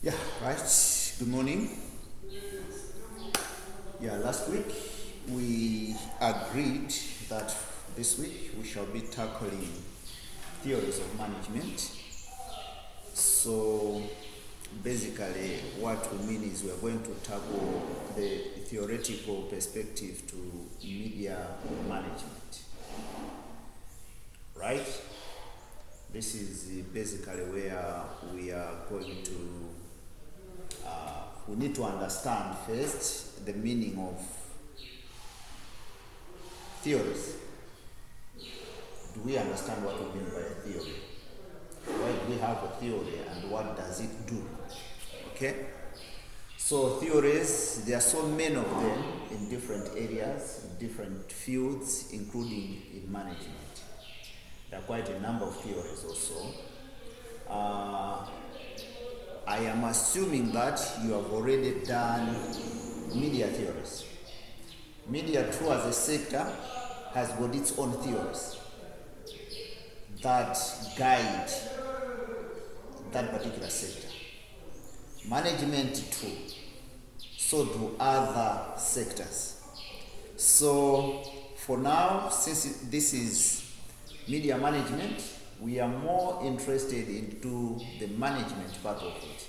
Yeah, right. Good morning. Yeah, last week we agreed that this week we shall be tackling theories of management. So basically, what we mean is we are going to tackle the theoretical perspective to media management. Right? This is basically where we are going to we need to understand first the meaning of theories. Do we understand what we mean by a theory? Why do we have a theory and what does it do? Okay? So theories, there are so many of them in different areas, in different fields, including in management. There are quite a number of theories also. I am assuming that you have already done media theories. Media too as a sector has got its own theories that guide that particular sector. Management too, so do other sectors. So for now, since this is media management, we are more interested into the management part of it.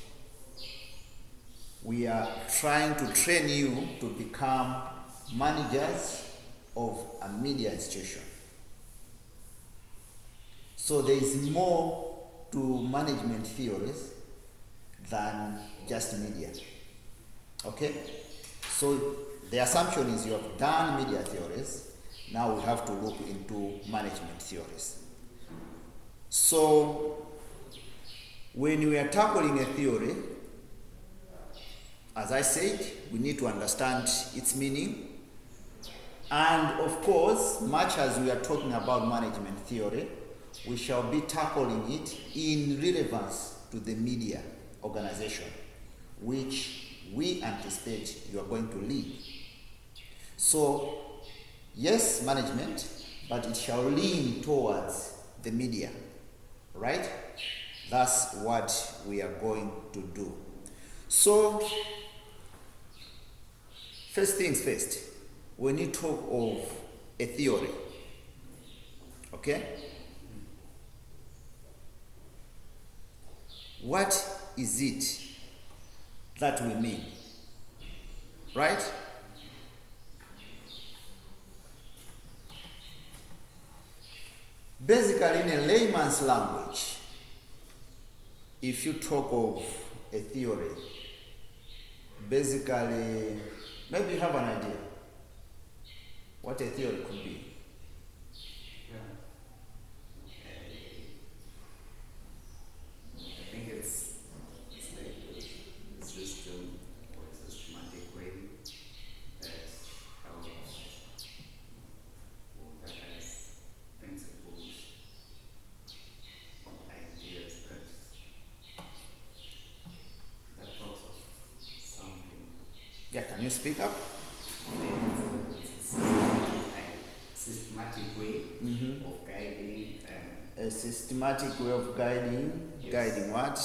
We are trying to train you to become managers of a media institution. So there is more to management theories than just media. Okay? So the assumption is you have done media theories, now we have to look into management theories. So when we are tackling a theory, as I said, we need to understand its meaning. And of course, much as we are talking about management theory, we shall be tackling it in relevance to the media organization, which we anticipate you are going to lead. So, yes, management, but it shall lean towards the media, right? That's what we are going to do. So, first things first, when you talk of a theory, okay? What is it that we mean? Right? Basically, in a layman's language, if you talk of a theory, basically, maybe you have an idea what a theory could be. I think it's like a system or a systematic way that how organize principles or ideas that talks of something. Yeah, can you speak up? Systematic way of guiding A systematic way of guiding, Yes. guiding what?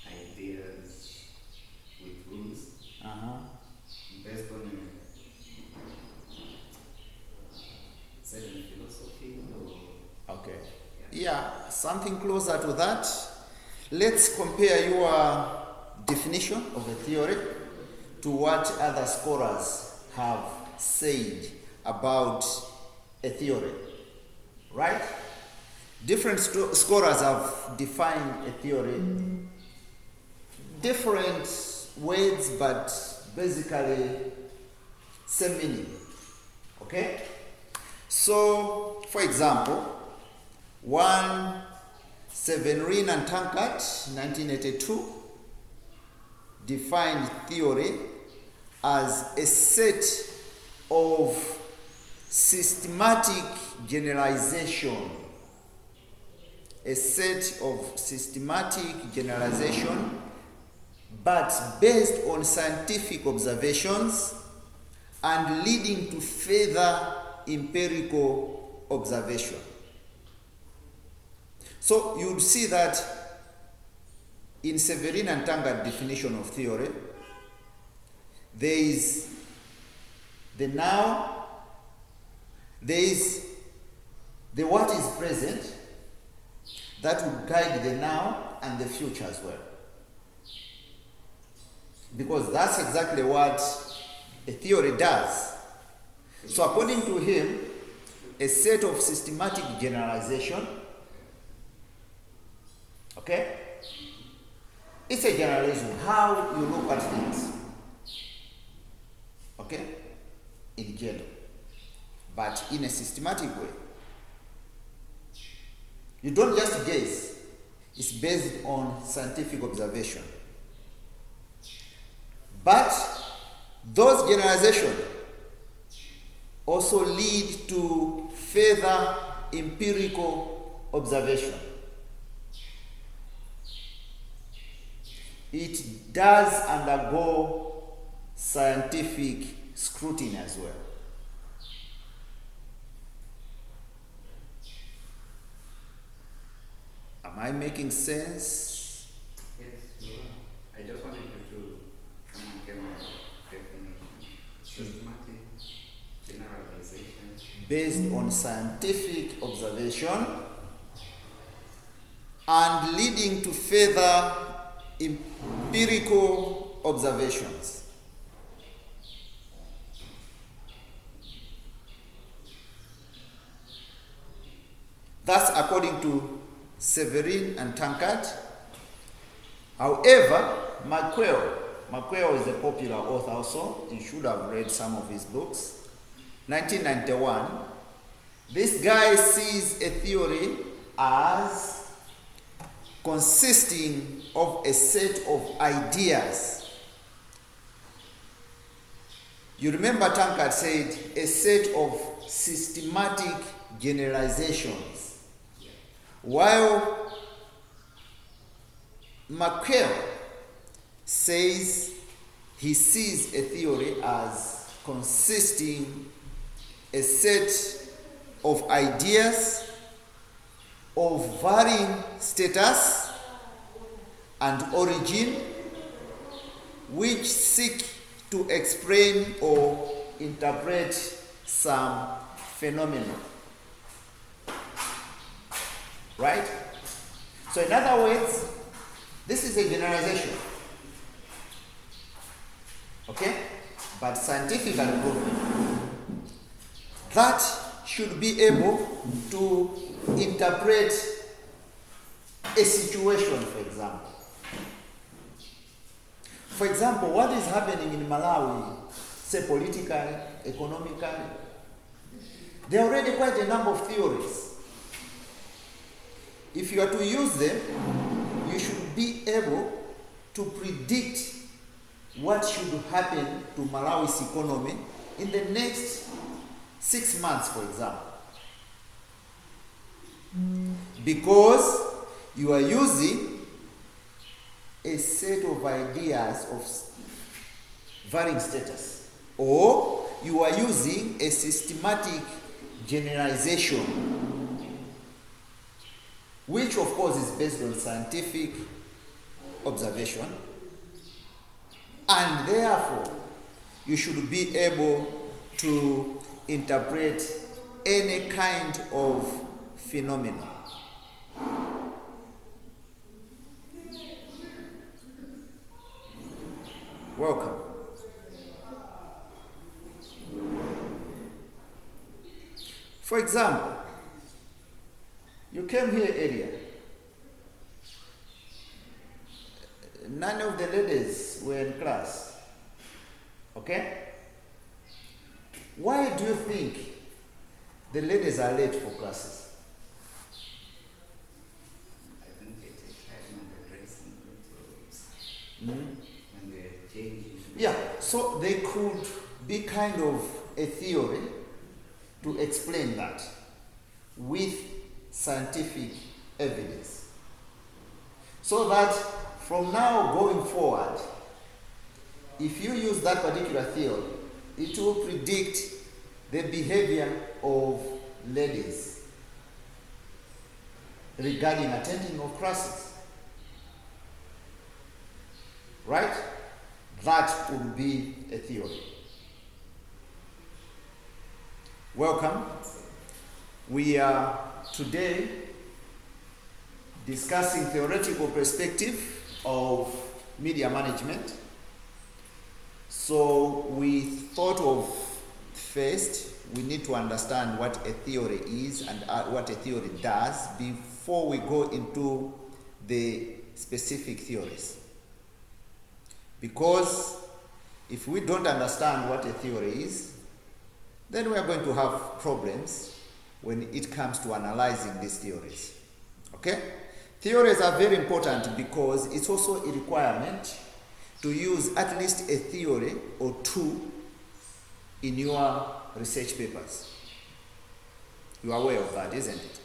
ideas with rules based on a certain philosophy or Okay. Yeah, something closer to that. Let's compare your definition of a theory to what other scholars have said about a theory. Right? Different scholars have defined a theory different words, but basically same meaning. Okay? So, for example, one Severin and Tankard, 1982, defined theory as a set of systematic generalization. A set of systematic generalization, but based on scientific observations and leading to further empirical observation. So you'd see that in Severin and Tankard definition of theory, there is the now, there is the what is present that will guide the now and the future as well. Because that's exactly what a theory does. So according to him, a set of systematic generalization, okay? It's a generalization, how you look at things, okay? In general, but in a systematic way. You don't just guess, it's based on scientific observation. But those generalizations also lead to further empirical observation. It does undergo scientific scrutiny as well. Am I making sense? Yes, you are. I just wanted you to come and get my definition. Systematic generalization. Based on scientific observation and leading to further empirical observations. That's according to Severin and Tankard. However, Macquarie is a popular author also. You should have read some of his books. 1991, this guy sees a theory as consisting of a set of ideas. You remember Tankard said a set of systematic generalizations, while Macquarie says he sees a theory as consisting a set of ideas of varying status and origin, which seek to explain or interpret some phenomenon. Right? So in other words, this is a generalization. Okay? But scientifically proven. That should be able to interpret a situation, for example. For example, what is happening in Malawi, say politically, economically, there are already quite a number of theories. If you are to use them, you should be able to predict what should happen to Malawi's economy in the next 6 months, for example. Because you are using a set of ideas of varying status, or you are using a systematic generalization, which of course is based on scientific observation, and therefore you should be able to interpret any kind of phenomenon. Welcome. For example, you came here earlier. None of the ladies were in class. Okay? Why do you think the ladies are late for classes? I think they take time on the dressing clothes. When they're changing. Yeah, so they could be kind of a theory to explain that with scientific evidence. So that from now going forward, if you use that particular theory, it will predict the behavior of ladies regarding attending of classes. right? That would be a theory. Welcome. We are today discussing theoretical perspective of media management. So we thought of first we need to understand what a theory is and what a theory does before we go into the specific theories. Because if we don't understand what a theory is, then we are going to have problems when it comes to analyzing these theories. Okay? Theories are very important because it's also a requirement to use at least a theory or two in your research papers. You are aware of that, isn't it?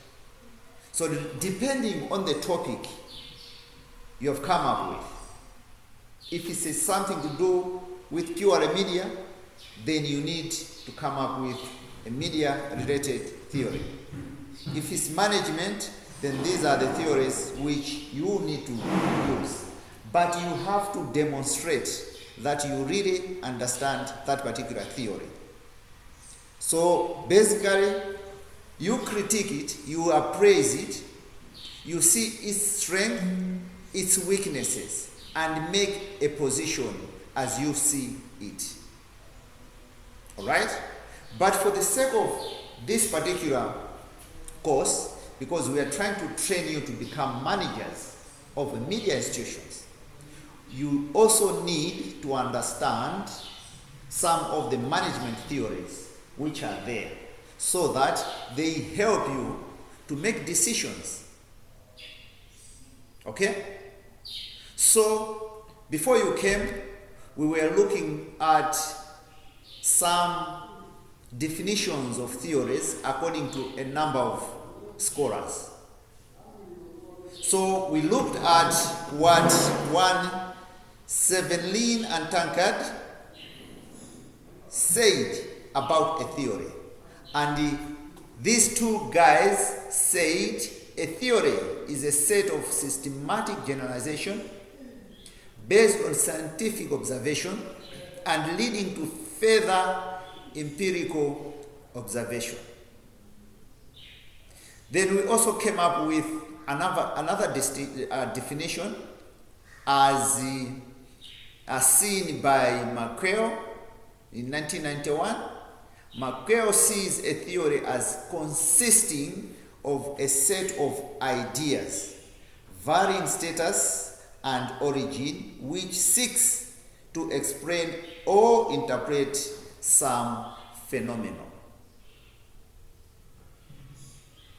So depending on the topic you have come up with, if it is something to do with pure media, then you need to come up with a media-related theory. If it's management, then these are the theories which you need to use. But you have to demonstrate that you really understand that particular theory. So basically, you critique it, you appraise it, you see its strength, its weaknesses, and make a position as you see it. Alright? But for the sake of this particular course, because we are trying to train you to become managers of media institutions, you also need to understand some of the management theories which are there, so that they help you to make decisions. Okay? So, before you came, we were looking at some definitions of theories according to a number of scholars. So, we looked at what one Sevelein and Tankard said about a theory. And these two guys said a theory is a set of systematic generalization based on scientific observation and leading to further empirical observation. Then we also came up with another definition as seen by Macquarie in 1991. Macquarie sees a theory as consisting of a set of ideas, varying status and origin, which seeks to explain or interpret some phenomenon.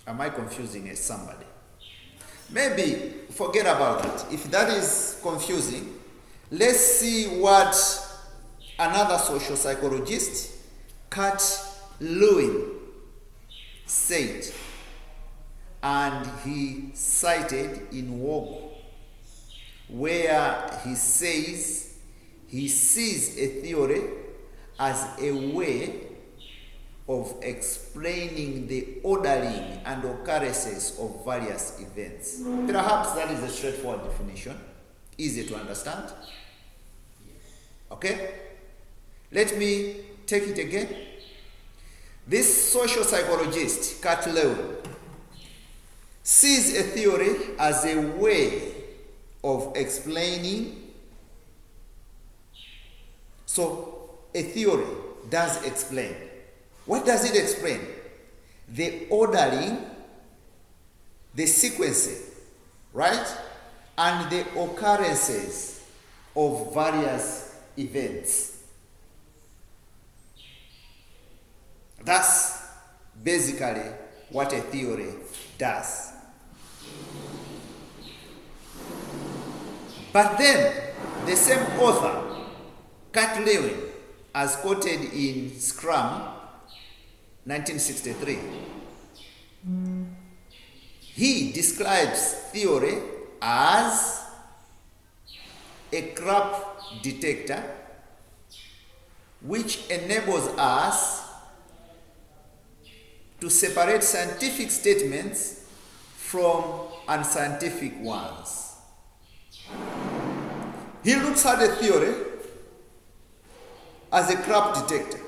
Am I confusing somebody? Maybe forget about that. If that is confusing, let's see what another social psychologist, Kurt Lewin, said, and he cited in Wogo, where he says he sees a theory as a way of explaining the ordering and occurrences of various events. Perhaps that is a straightforward definition, easy to understand. Okay? Let me take it again. This social psychologist, Kurt Lewin, sees a theory as a way of explaining. So, a theory does explain. What does it explain? The ordering, the sequencing, right? And the occurrences of various events. That's basically what a theory does. But then, the same author, Kurt Lewin, as quoted in Scrum, 1963, he describes theory as a crap detector which enables us to separate scientific statements from unscientific ones. He looks at a theory as a crap detector.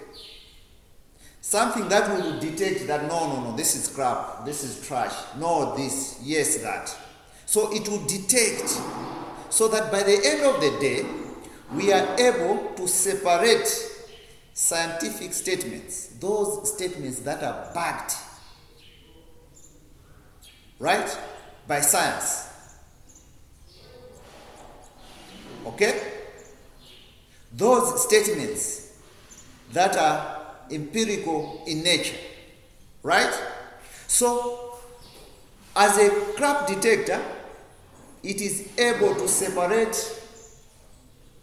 Something that will detect that no, this is crap, this is trash, no, this, yes, that. So it will detect so that by the end of the day, we are able to separate scientific statements, those statements that are backed, right, by science. Okay? Those statements that are empirical in nature, right? So, as a crap detector, it is able to separate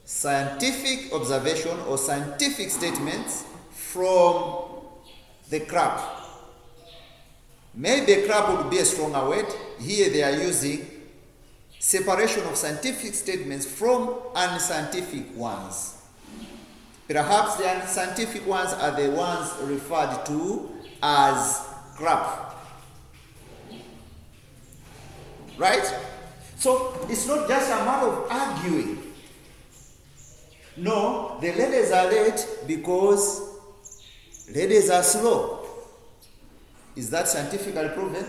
scientific observation or scientific statements from the crap. Maybe crap would be a stronger word. Here they are using separation of scientific statements from unscientific ones. Perhaps the unscientific ones are the ones referred to as crap. Right? So it's not just a matter of arguing. No, the ladies are late because ladies are slow. Is that scientifically proven?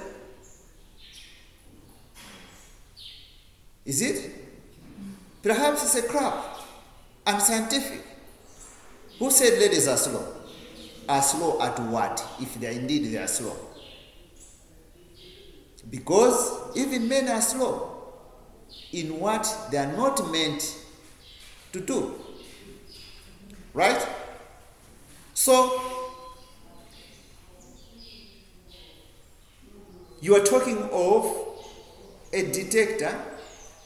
Is it? Perhaps it's a crap, unscientific. Who said ladies are slow? Are slow at what, if they indeed they are slow? Because even men are slow in what they are not meant to do. Right? So, you are talking of a detector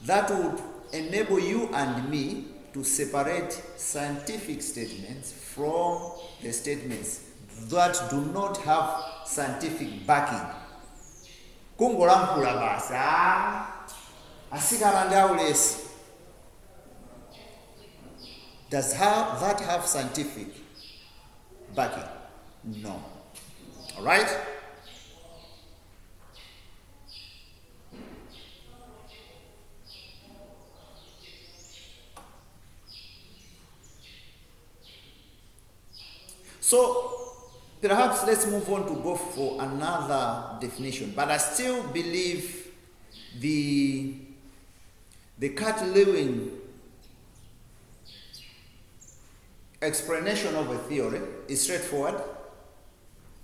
that would enable you and me to separate scientific statements from the statements that do not have scientific backing. Kungolamphula basa asigala ndawulesi. Does that have scientific backing? No. All right? So, perhaps let's move on to go for another definition. But I still believe the Catt-Lewin explanation of a theory is straightforward,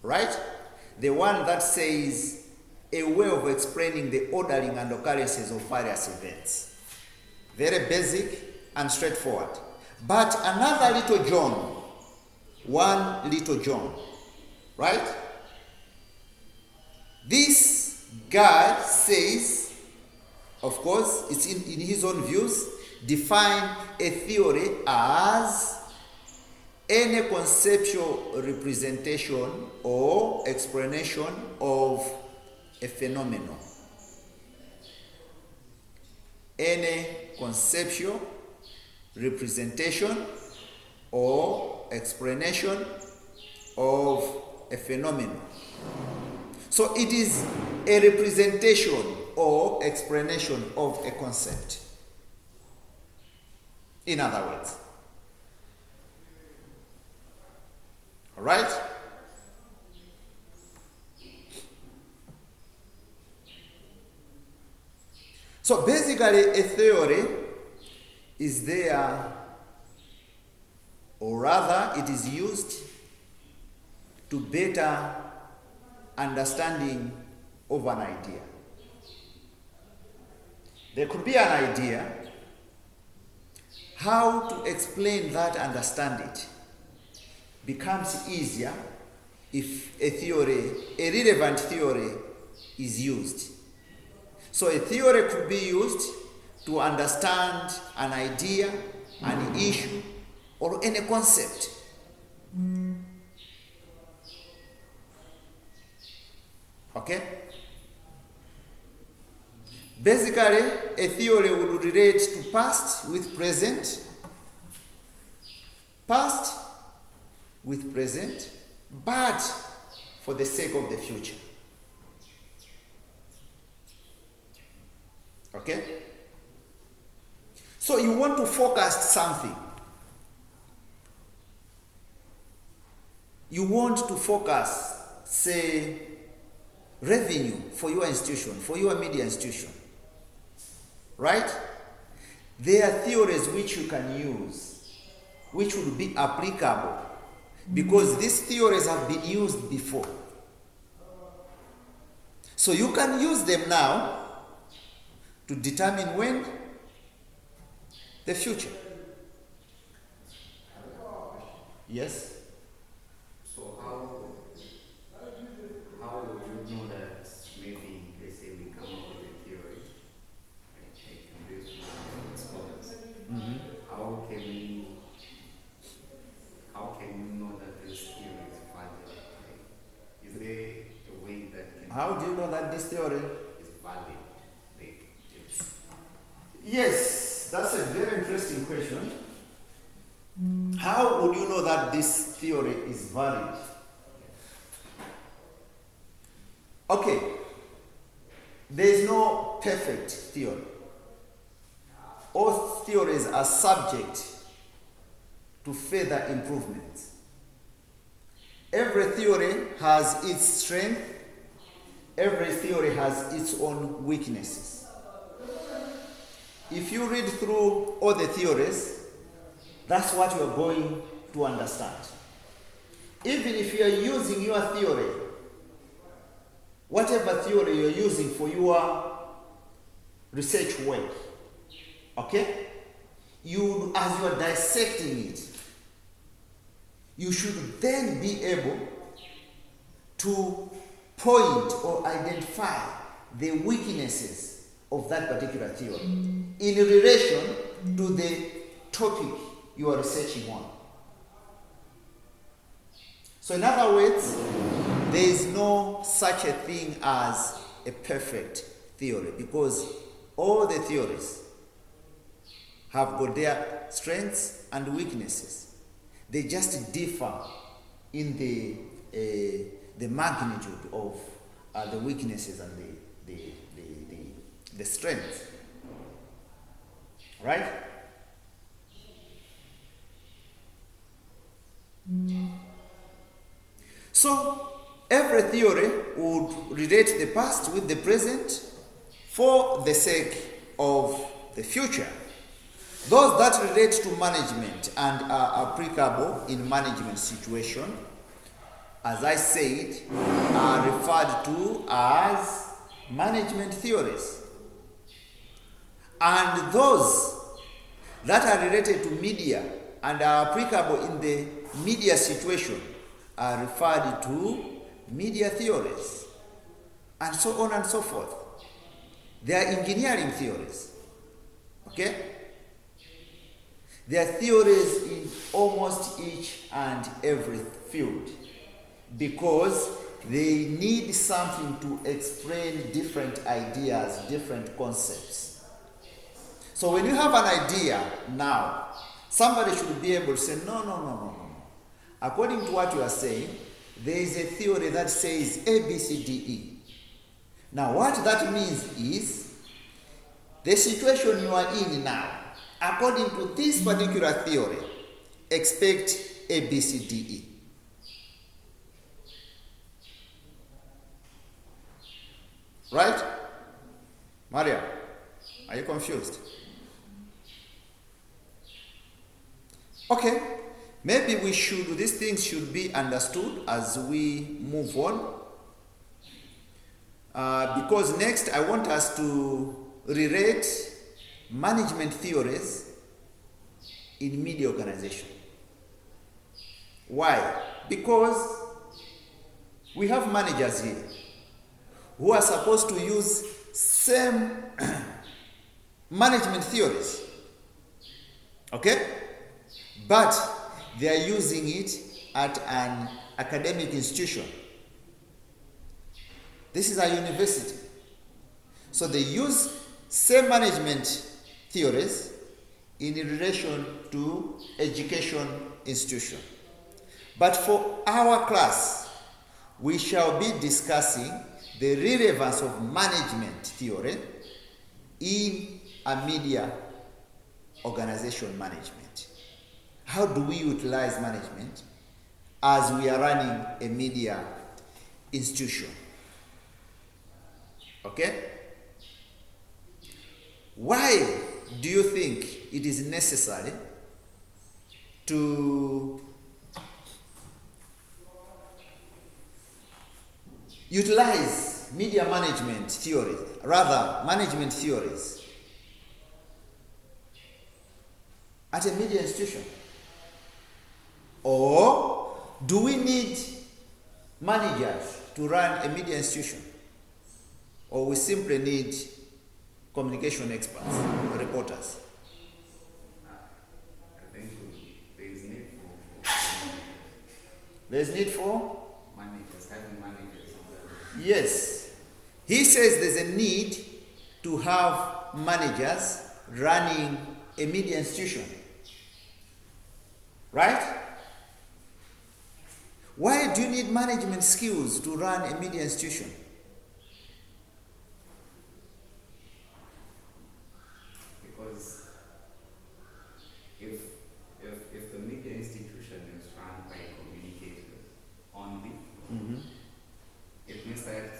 right? The one that says a way of explaining the ordering and occurrences of various events. Very basic and straightforward. But another little John, one little John, right? This guy says, of course, it's in his own views, define a theory as any conceptual representation or explanation of a phenomenon. Any conceptual representation or explanation of a phenomenon. So it is a representation or explanation of a concept. In other words. All right? So basically, a theory is there, or rather, it is used to better understanding of an idea. There could be an idea. How to explain that, understand it, becomes easier if a theory, a relevant theory, is used. So a theory could be used to understand an idea, an issue, or any concept. Okay? Basically, a theory will relate to past with present, past with present, but for the sake of the future. Okay? So you want to forecast something. You want to forecast, say, revenue for your institution, for your media institution, right? There are theories which you can use, which would be applicable, because these theories have been used before. So you can use them now to determine when the future. Yes? So how would you know that maybe, let's say, we come up with a theory, like based on scholars, how can you know that this theory is valid? Like, is there a way that can How do you know that this theory? is valid? Like, it's, Yes, that's a very interesting question. How would you know that this theory is valid? Okay, there is no perfect theory. All theories are subject to further improvements. Every theory has its strength, every theory has its own weaknesses. If you read through all the theories, that's what you are going to understand. Even if you are using your theory, whatever theory you're using for your research work, okay? You, as you are dissecting it, you should then be able to point or identify the weaknesses of that particular theory in relation to the topic you are researching on. So in other words, there is no such a thing as a perfect theory, because all the theories have got their strengths and weaknesses. They just differ in the magnitude of the weaknesses and the strengths. Right? So every theory would relate the past with the present for the sake of the future. Those that relate to management and are applicable in management situation, as I said, are referred to as management theories. And those that are related to media and are applicable in the media situation are referred to media theories, and so on and so forth. They are engineering theories. Okay? There are theories in almost each and every field, because they need something to explain different ideas, different concepts. So when you have an idea now, somebody should be able to say, no. According to what you are saying, there is a theory that says A, B, C, D, E. Now what that means is, the situation you are in now, according to this particular theory, expect A, B, C, D, E. Right? Maria, are you confused? Okay, maybe these things should be understood as we move on. Because next I want us to relate management theories in media organization. Why? Because we have managers here who are supposed to use same management theories, okay? But they are using it at an academic institution. This is a university. So they use same management theories in relation to education institution. But for our class, we shall be discussing the relevance of management theory in a media organization management. How do we utilize management as we are running a media institution? Okay? Why do you think it is necessary to utilize media management theory, rather management theories, at a media institution? Or do we need managers to run a media institution? Or we simply need communication experts, reporters? I think there is need for There's need for? managers, having managers. Yes. He says there's a need to have managers running a media institution. Right? Why do you need management skills to run a media institution? Because if the media institution is run by communicators only, it means that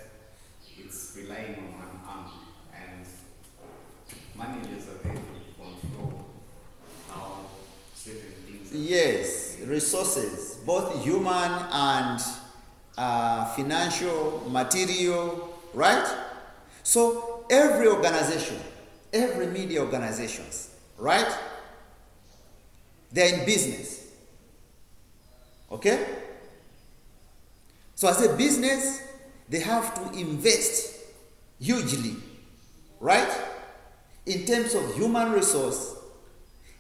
it's relying on one arm, and managers are able to control how certain things are. Yes, resources, both human and financial, material, right? So every organization, every media organizations, right? They're in business. Okay? So as a business, they have to invest hugely, right? In terms of human resource,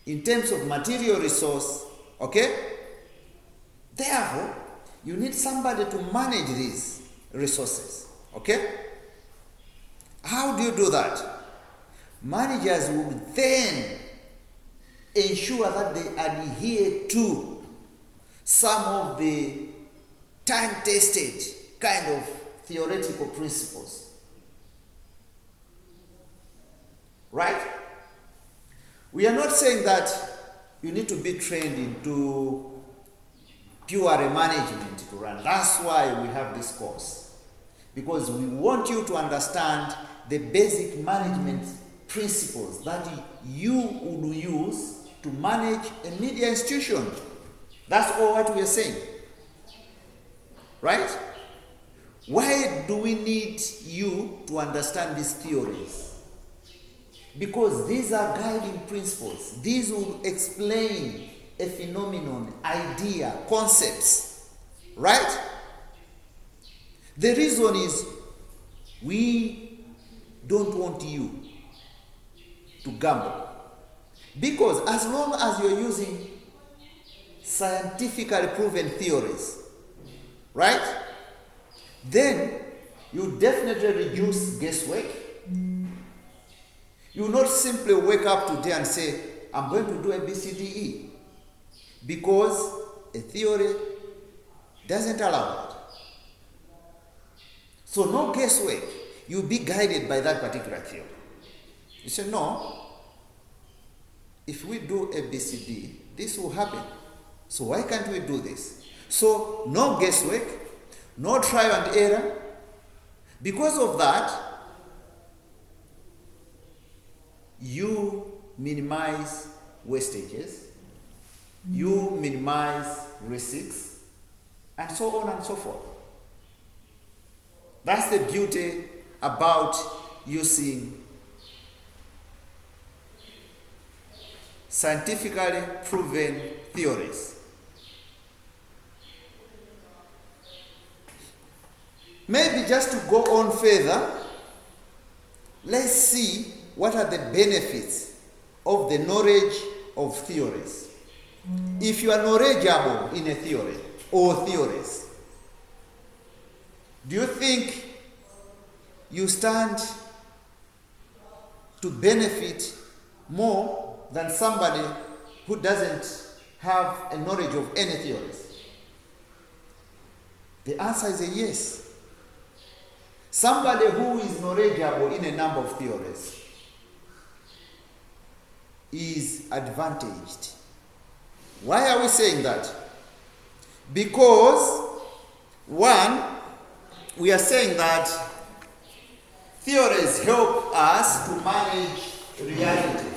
in terms of material resource, okay? Therefore, you need somebody to manage these resources, okay? How do you do that? Managers will then ensure that they adhere to some of the time-tested kind of theoretical principles. Right? We are not saying that you need to be trained into pure management to run. That's why we have this course. Because we want you to understand the basic management principles that you would use to manage a media institution. That's all what we are saying. Right? Why do we need you to understand these theories? Because these are guiding principles. These will explain a phenomenon, idea, concepts. Right? The reason is we don't want you to gamble. Because as long as you're using scientifically proven theories, right, then you definitely reduce guesswork. You will not simply wake up today and say, I'm going to do ABCDE, because a theory doesn't allow that. So no guesswork. You'll be guided by that particular theory. You say, no, if we do ABCD, this will happen. So why can't we do this? So no guesswork, no trial and error. Because of that, you minimize wastages, you minimize risks, and so on and so forth. That's the beauty about using scientifically proven theories. Maybe just to go on further, let's see what are the benefits of the knowledge of theories. If you are knowledgeable in a theory or theories, do you think you stand to benefit more than somebody who doesn't have a knowledge of any theories? The answer is a yes. Somebody who is knowledgeable in a number of theories is advantaged. Why are we saying that? Because, one, we are saying that theories help us to manage reality.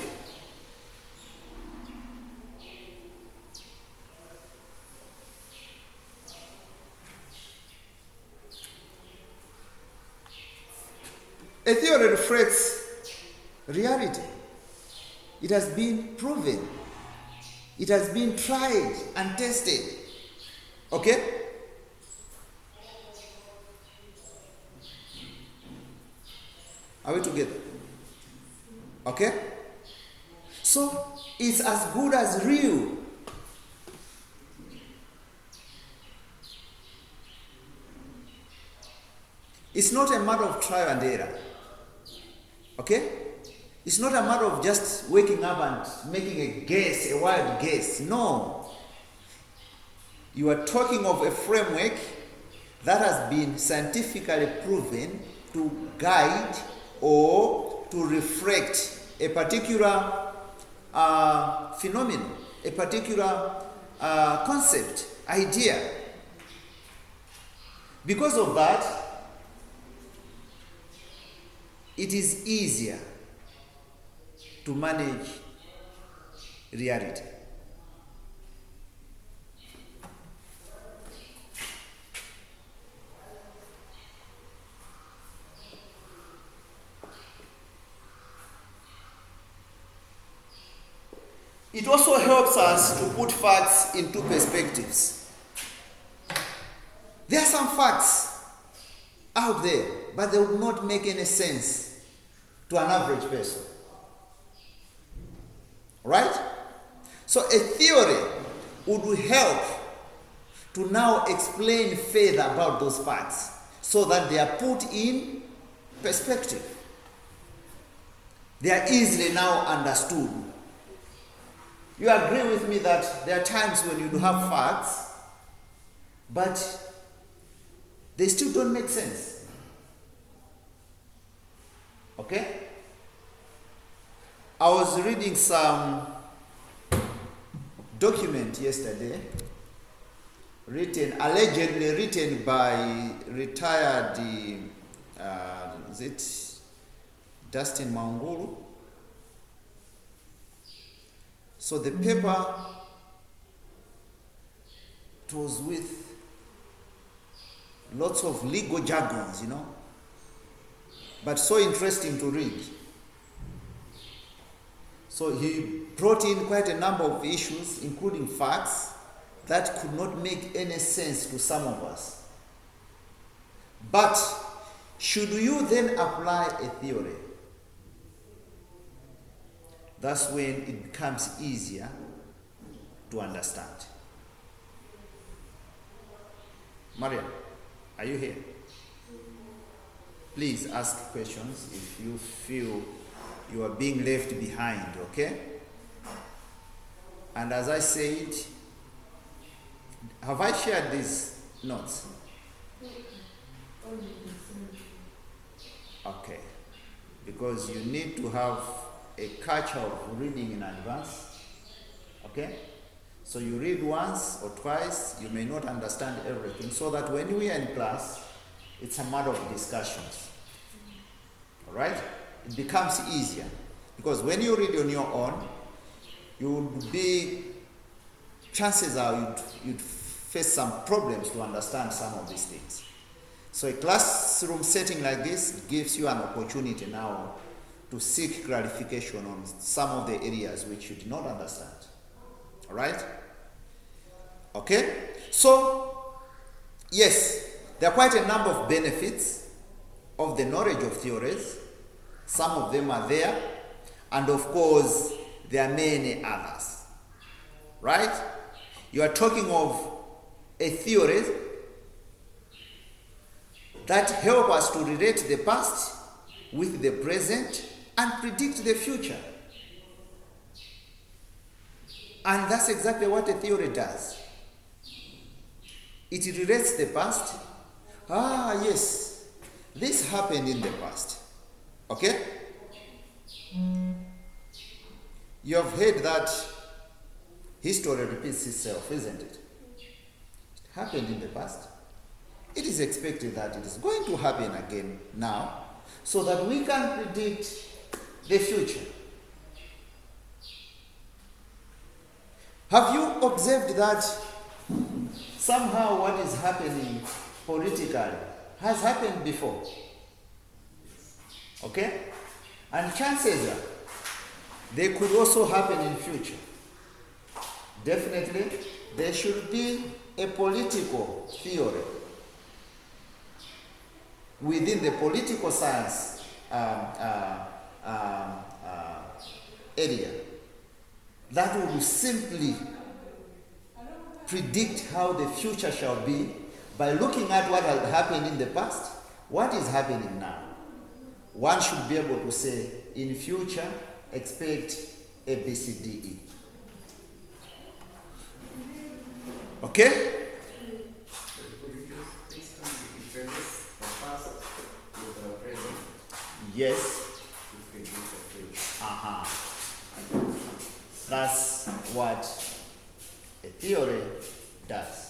A theory reflects reality. It has been proven. It has been tried and tested. Okay? Are we together? Okay? So, it's as good as real. It's not a matter of trial and error. Okay? It's not a matter of just waking up and making a guess, a wild guess. No. You are talking of a framework that has been scientifically proven to guide or to reflect a particular phenomenon, a particular concept, idea. Because of that, it is easier to manage reality. It also helps us to put facts into perspectives. There are some facts out there, but they would not make any sense to an average person. Right? So a theory would help to now explain further about those facts so that they are put in perspective. They are easily now understood. You agree with me that there are times when you do have facts, but they still don't make sense. Okay? I was reading some document yesterday, allegedly written by retired, is it Dustin Mangulu? So the paper, it was with lots of legal jargons, but so interesting to read. So he brought in quite a number of issues, including facts, that could not make any sense to some of us. But should you then apply a theory? That's when it becomes easier to understand. Maria, are you here? Please ask questions if you feel you are being left behind, okay? And as I said, have I shared these notes? Okay. Because you need to have a culture of reading in advance, okay? So you read once or twice, you may not understand everything, so that when we are in class, it's a matter of discussions, all right? It becomes easier, because when you read on your own, chances are you'd face some problems to understand some of these things. So a classroom setting like this gives you an opportunity now to seek clarification on some of the areas which you did not understand. All right? Okay? So, yes, there are quite a number of benefits of the knowledge of theories. Some of them are there, and of course, there are many others. Right? You are talking of a theory that help us to relate the past with the present and predict the future. And that's exactly what a theory does. It relates the past. Yes, this happened in the past. Okay? You have heard that history repeats itself, isn't it? It happened in the past. It is expected that it is going to happen again now, so that we can predict the future. Have you observed that somehow what is happening politically has happened before? Okay? And chances are they could also happen in future. Definitely, there should be a political theory within the political science area that will simply predict how the future shall be by looking at what had happened in the past, what is happening now. One should be able to say, in future, expect A, B, C, D, E. Okay? Could you just instantly replace the past with the present Yes. to predict the future? That's what a theory does.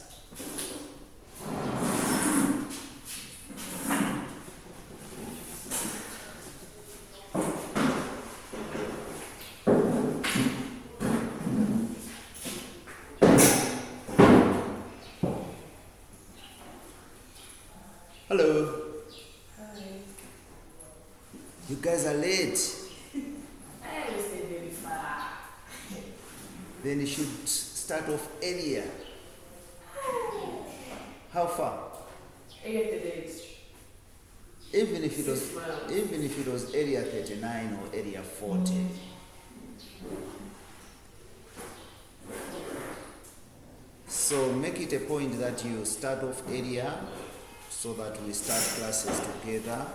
Hello. Hi. You guys are late. I will stay very far. Then you should start off earlier. How far? I get the date. Even if it was 6 miles. even if it was area 39 or area 40. So make it a point that you start off earlier so that we start classes together.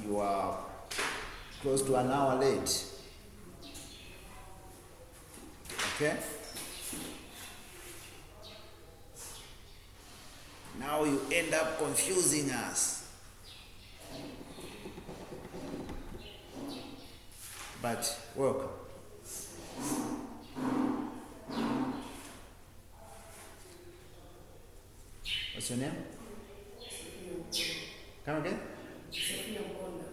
You are close to an hour late. Okay? Now you end up confusing us. But welcome. What's your name? Come again? Sophia Mponda.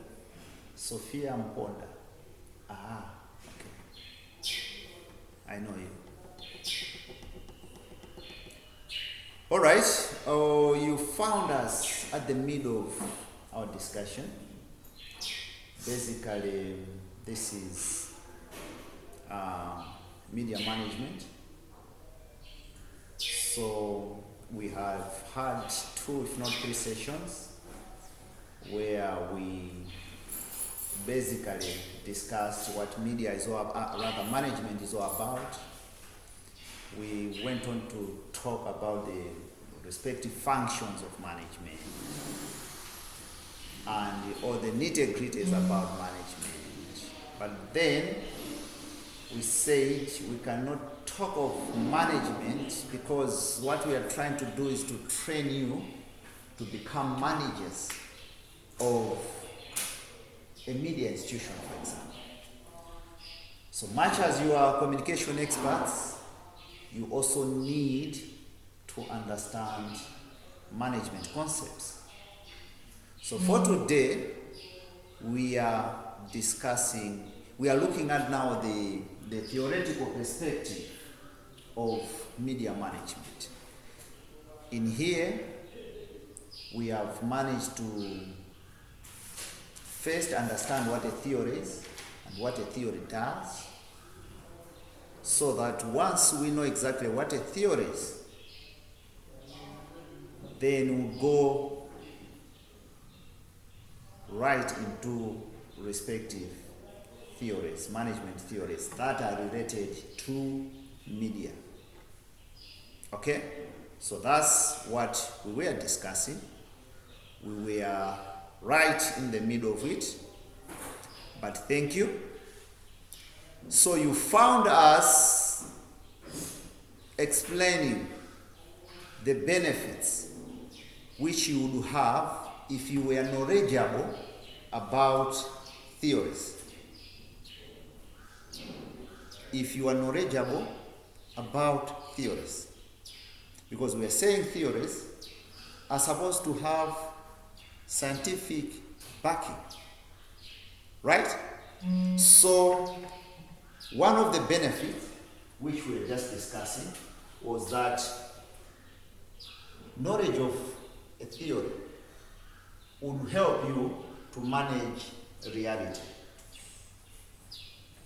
Sophia Mponda. Ah, okay. I know you. All right. Oh, you found us at the middle of our discussion. Basically, this is media management. So we have had 2, if not 3 sessions where we basically discussed what media is all about, rather management is all about. We went on to talk about the respective functions of management and all the nitty-gritties about management. But then we said we cannot talk of management because what we are trying to do is to train you to become managers of a media institution, for example. So much as you are communication experts, you also need to understand management concepts. So for today, we are looking at now the theoretical perspective of media management. In here, we have managed to first understand what a theory is and what a theory does, so that once we know exactly what a theory is, then we'll go right into respective theories, management theories that are related to media. Okay? So that's what we were discussing. We were right in the middle of it. But thank you. So you found us explaining the benefits which you would have if you were knowledgeable about theories. if you are knowledgeable about theories. Because we are saying theories are supposed to have scientific backing, right? So one of the benefits which we were just discussing was that knowledge of a theory would help you to manage reality.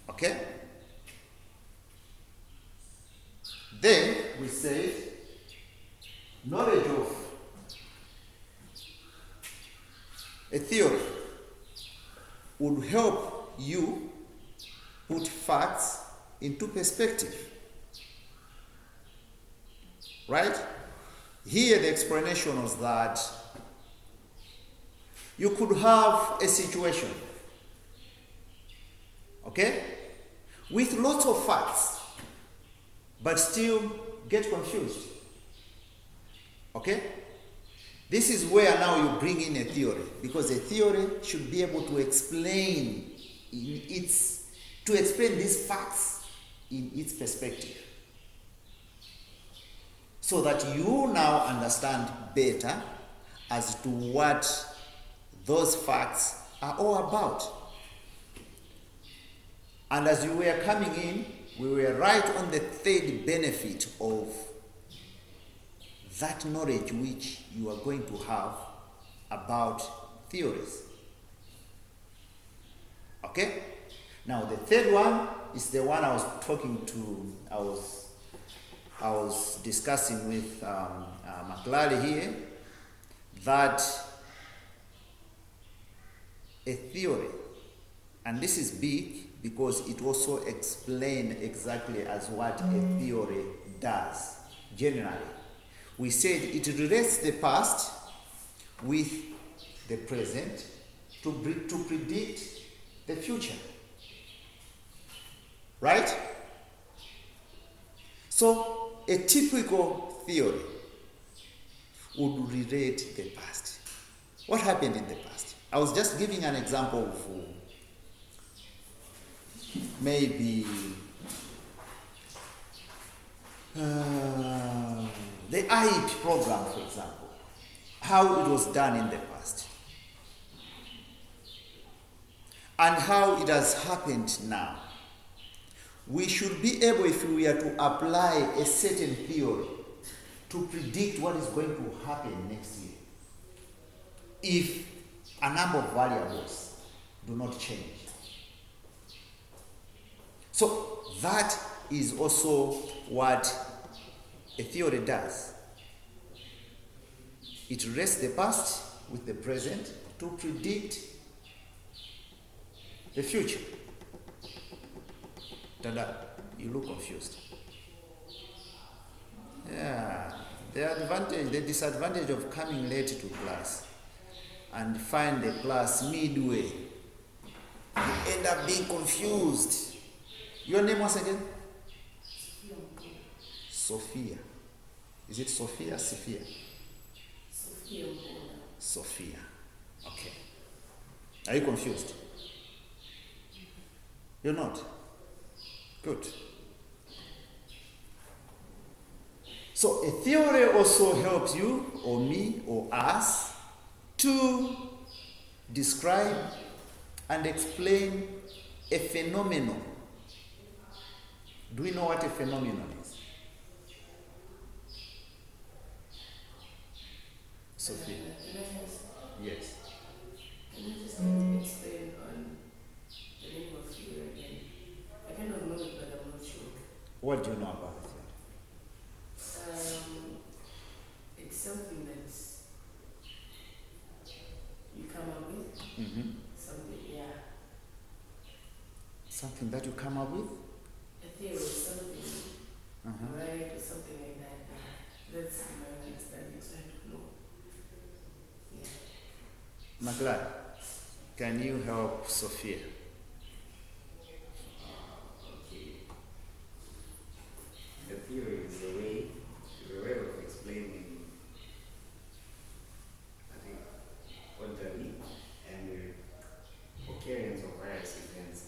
Okay? Then we said knowledge of a theory would help you put facts into perspective. Right? Here the explanation was that you could have a situation, okay, with lots of facts, but still get confused. Okay? This is where now you bring in a theory, because a theory should be able to explain these facts in its perspective, so that you now understand better as to what those facts are all about. And as you were coming in, we were right on the third benefit of that knowledge which you are going to have about theories. Okay? Now the third one is the one I was discussing with McLary here, that a theory, and this is big because it also explains exactly as what a theory does generally. We said it relates the past with the present to predict the future. Right? So a typical theory would relate the past. What happened in the past? I was just giving an example of maybe the IEP program, for example, how it was done in the past, and how it has happened now. We should be able, if we are to apply a certain theory, to predict what is going to happen next year, if a number of variables do not change. So that is also what a theory does. It relates the past with the present to predict the future. Dada, you look confused. Yeah, the disadvantage of coming late to class and find the class midway, you end up being confused. Your name once again? Sophia. Is it Sophia? Sophia. Sophia. Okay. Are you confused? You're not? Good. So a theory also helps you, or me, or us, to describe and explain a phenomenon. Do we know what a phenomenon is? Sophia. Yes. Can you just explain on the name of theory again? I kind of know it, but I'm not sure. What do you know about it? It's something that you come up with. Mm-hmm. Something, yeah. Something that you come up with? A theory, something, Uh-huh. right, or something like that. That's my understanding, so I don't know. Yeah. McLeod, can you help Sophia? Okay. The theory is a way of explaining, I think, orderly and the occurrence of various events.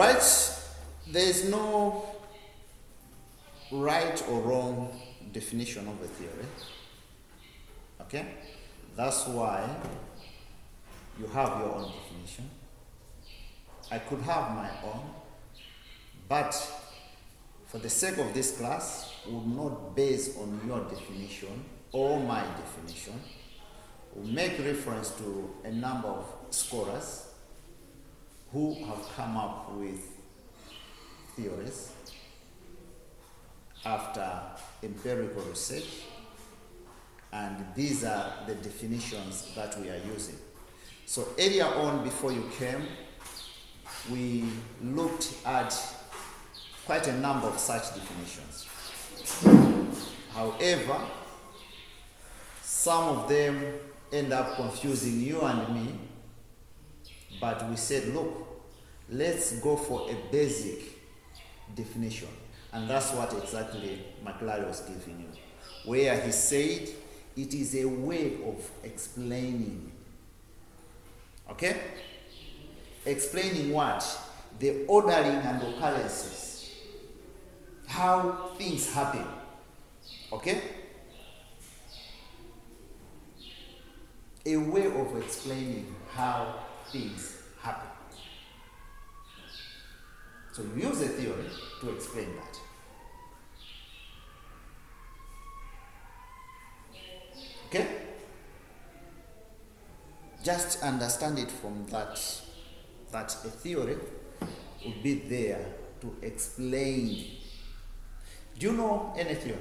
right? There is no right or wrong definition of a theory. Okay? That's why you have your own definition. I could have my own, but for the sake of this class, we will not base on your definition or my definition. We'll make reference to a number of scholars who have come up with theories after empirical research, and these are the definitions that we are using. So earlier on, before you came, we looked at quite a number of such definitions. However, some of them end up confusing you and me, but we said, look, let's go for a basic definition. And that's what exactly McLaren was giving you, where he said it is a way of explaining. Okay? Explaining what? The ordering and occurrences. How things happen. Okay? A way of explaining how things happen. So you use a theory to explain that. Okay? Just understand it from that a theory will be there to explain. Do you know any theory?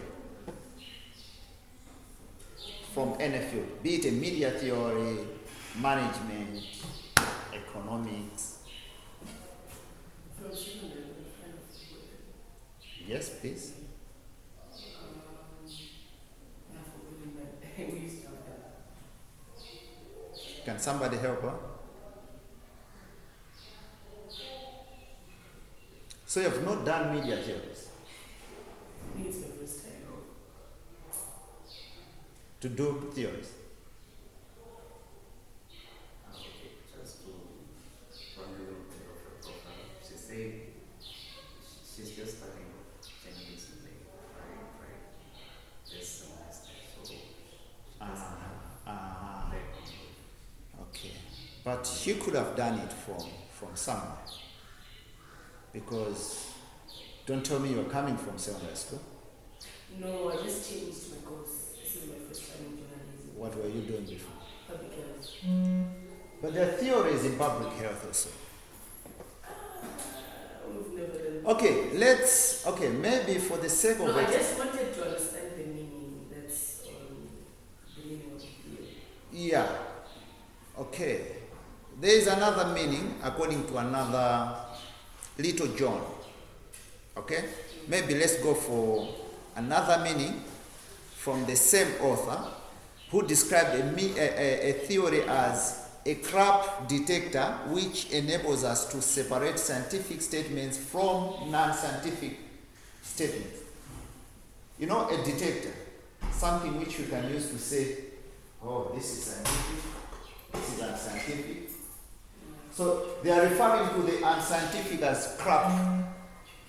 From any field, be it a media theory, management, economics. Yes, please. Can somebody help her? So you have not done media theories It's my first time. to do theories. Okay, just to run a little bit of her profile. She said she's just starting Chinese recently, right? This semester. So she just Okay. But she could have done it from somewhere. Because don't tell me you're coming from secondary school. No, I just changed my course. This is my first time in journalism. What were you doing before? Public health. But there are theories in public health also. We've never done. Okay, maybe for the sake of No, I it. just wanted to understand the meaning. That's the meaning of the theory. Yeah. Okay. There is another meaning according to another Little John. Okay? Maybe let's go for another meaning from the same author who described a theory as a crap detector which enables us to separate scientific statements from non-scientific statements. You know, a detector, something which you can use to say, oh, this is scientific, this is unscientific. So they are referring to the unscientific as crap.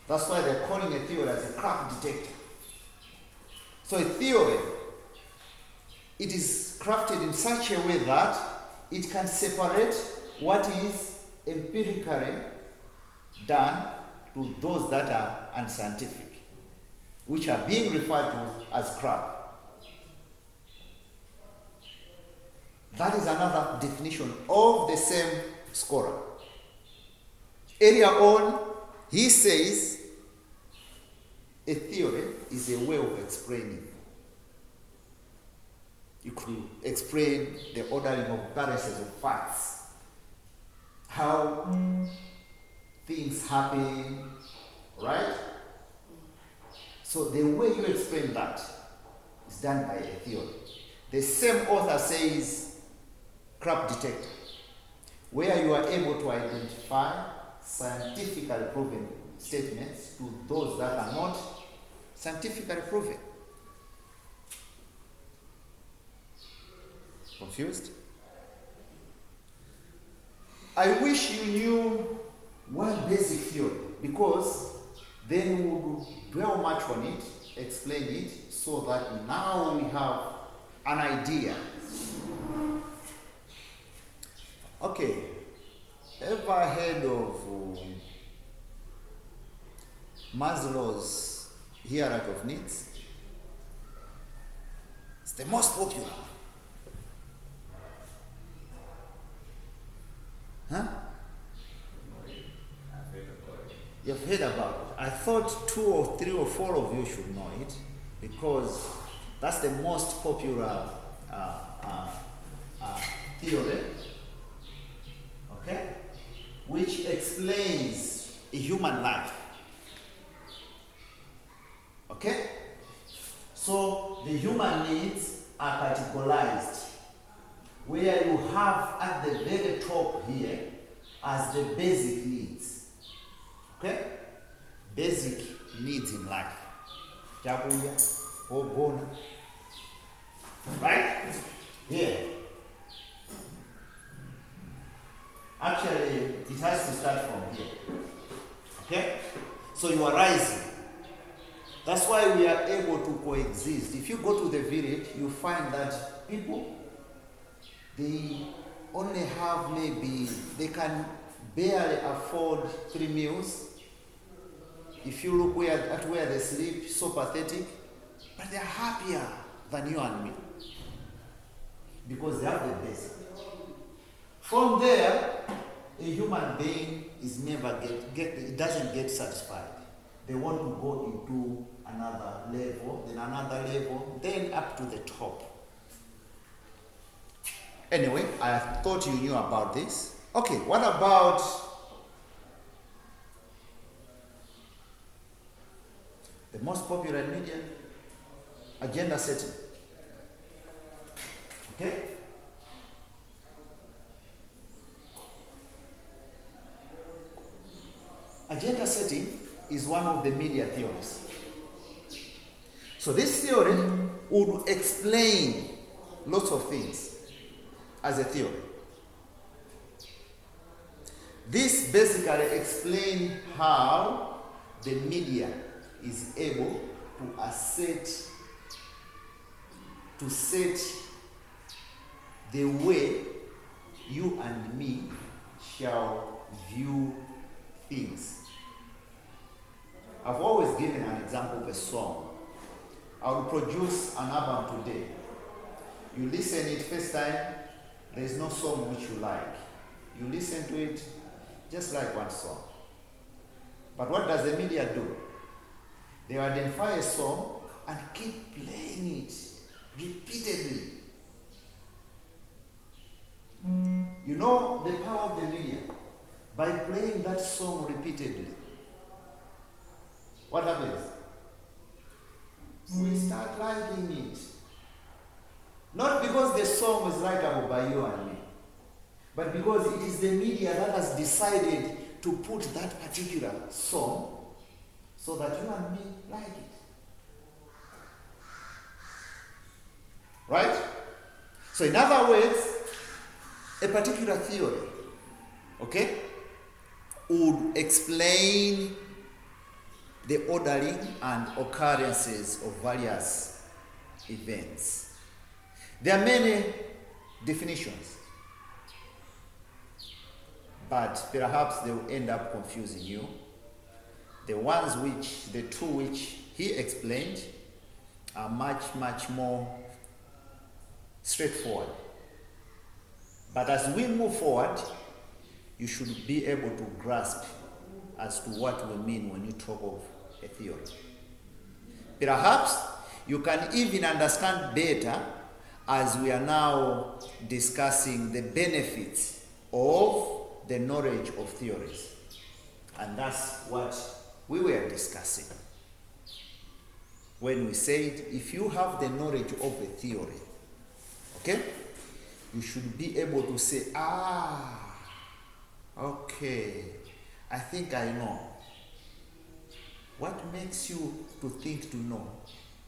That's why they're calling a theory as a crap detector. So a theory, it is crafted in such a way that it can separate what is empirically done to those that are unscientific, which are being referred to as crap. That is another definition of the same scholar. Earlier on, he says a theory is a way of explaining. You could explain the ordering of occurrences of facts, how things happen, right? So the way you explain that is done by a theory. The same author says crap detector, where you are able to identify scientifically proven statements to those that are not scientifically proven. Confused? I wish you knew one basic theory, because then we'll dwell much on it, explain it, so that now we have an idea. Okay, ever heard of Maslow's hierarchy of needs? It's the most popular. Huh? You've heard about it. I thought 2 or 3 or 4 of you should know it, because that's the most popular theory, okay, which explains a human life. Okay? So the human needs are categorized, where you have at the very top here as the basic needs. Okay? Basic needs in life. Chakuya, ogona. Right? Here. Actually, it has to start from here. Okay? So you are rising. That's why we are able to coexist. If you go to the village, you find that people, they only have maybe, they can barely afford 3 meals. If you look at where they sleep, so pathetic. But they are happier than you and me, because they have the basic. From there, a human being is never it doesn't get satisfied. They want to go into another level, then another level, then up to the top. Anyway, I thought you knew about this. Okay, what about the most popular in media? Agenda setting. Okay? Agenda setting is one of the media theories. So this theory would explain lots of things as a theory. This basically explains how the media is able to set the way you and me shall view things. I've always given an example of a song. I will produce an album today. You listen it first time, there is no song which you like. You listen to it just like one song. But what does the media do? They identify a song and keep playing it repeatedly. You know the power of the media? By playing that song repeatedly, what happens? We start liking it. Not because the song is likable by you and me, but because it is the media that has decided to put that particular song so that you and me like it. Right? So in other words, a particular theory, okay, would explain the ordering and occurrences of various events. There are many definitions, but perhaps they will end up confusing you. The two which he explained are much more straightforward. But as we move forward, you should be able to grasp as to what we mean when you talk of a theory. Perhaps you can even understand better as we are now discussing the benefits of the knowledge of theories. And that's what we were discussing when we said if you have the knowledge of a theory, okay, you should be able to say, okay, I think I know. What makes you to think to know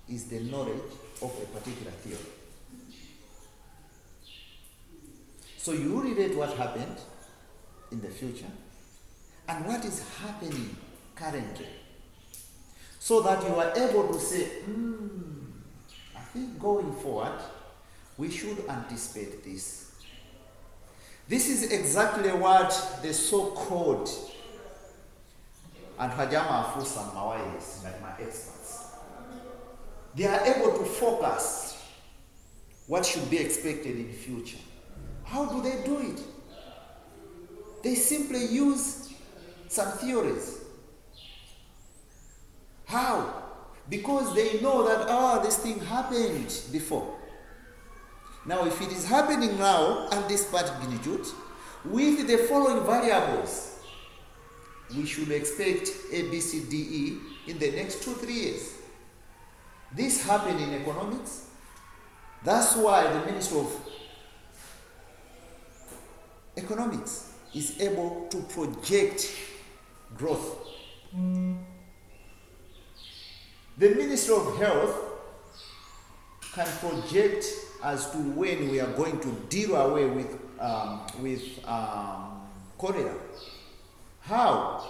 is the knowledge of a particular theory. So you relate what happened in the future, and what is happening currently, so that you are able to say, I think going forward, we should anticipate this. This is exactly what the so-called, and Hajama Afusa Mawais, like my experts, they are able to focus what should be expected in the future. How do they do it? They simply use some theories. How? Because they know that, this thing happened before. Now, if it is happening now at this magnitude, with the following variables, we should expect A, B, C, D, E in the next 2-3 years. This happened in economics. That's why the Ministry of Economics is able to project growth. The Ministry of Health can project as to when we are going to deal away with cholera. How?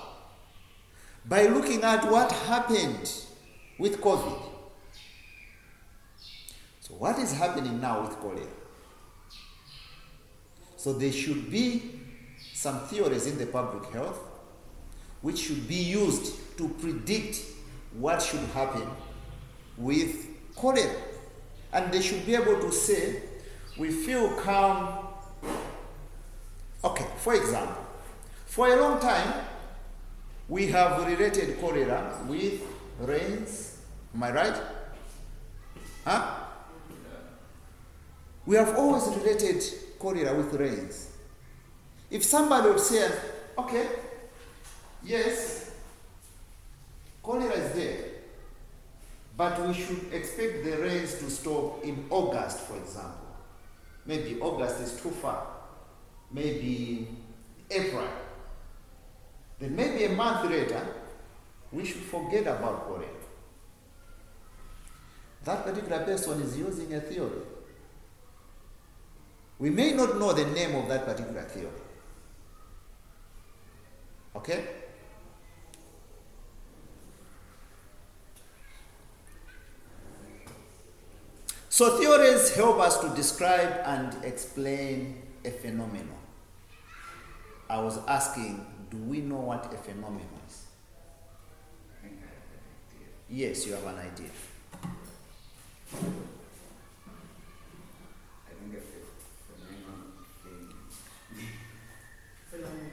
By looking at what happened with COVID. So what is happening now with cholera? So there should be some theories in the public health which should be used to predict what should happen with cholera. And they should be able to say, we feel calm. Okay, for example, for a long time, we have related cholera with rains. Am I right? Huh? We have always related cholera with rains. If somebody would say, okay, yes, cholera is there, but we should expect the rains to stop in August, for example. Maybe August is too far. Maybe April. Then maybe a month later, we should forget about cholera. That particular person is using a theory. We may not know the name of that particular theory. Okay? So theories help us to describe and explain a phenomenon. I was asking, do we know what a phenomenon is? I think I have an idea. Yes, you have an idea. I think a phenomenon thing. Phenomenal.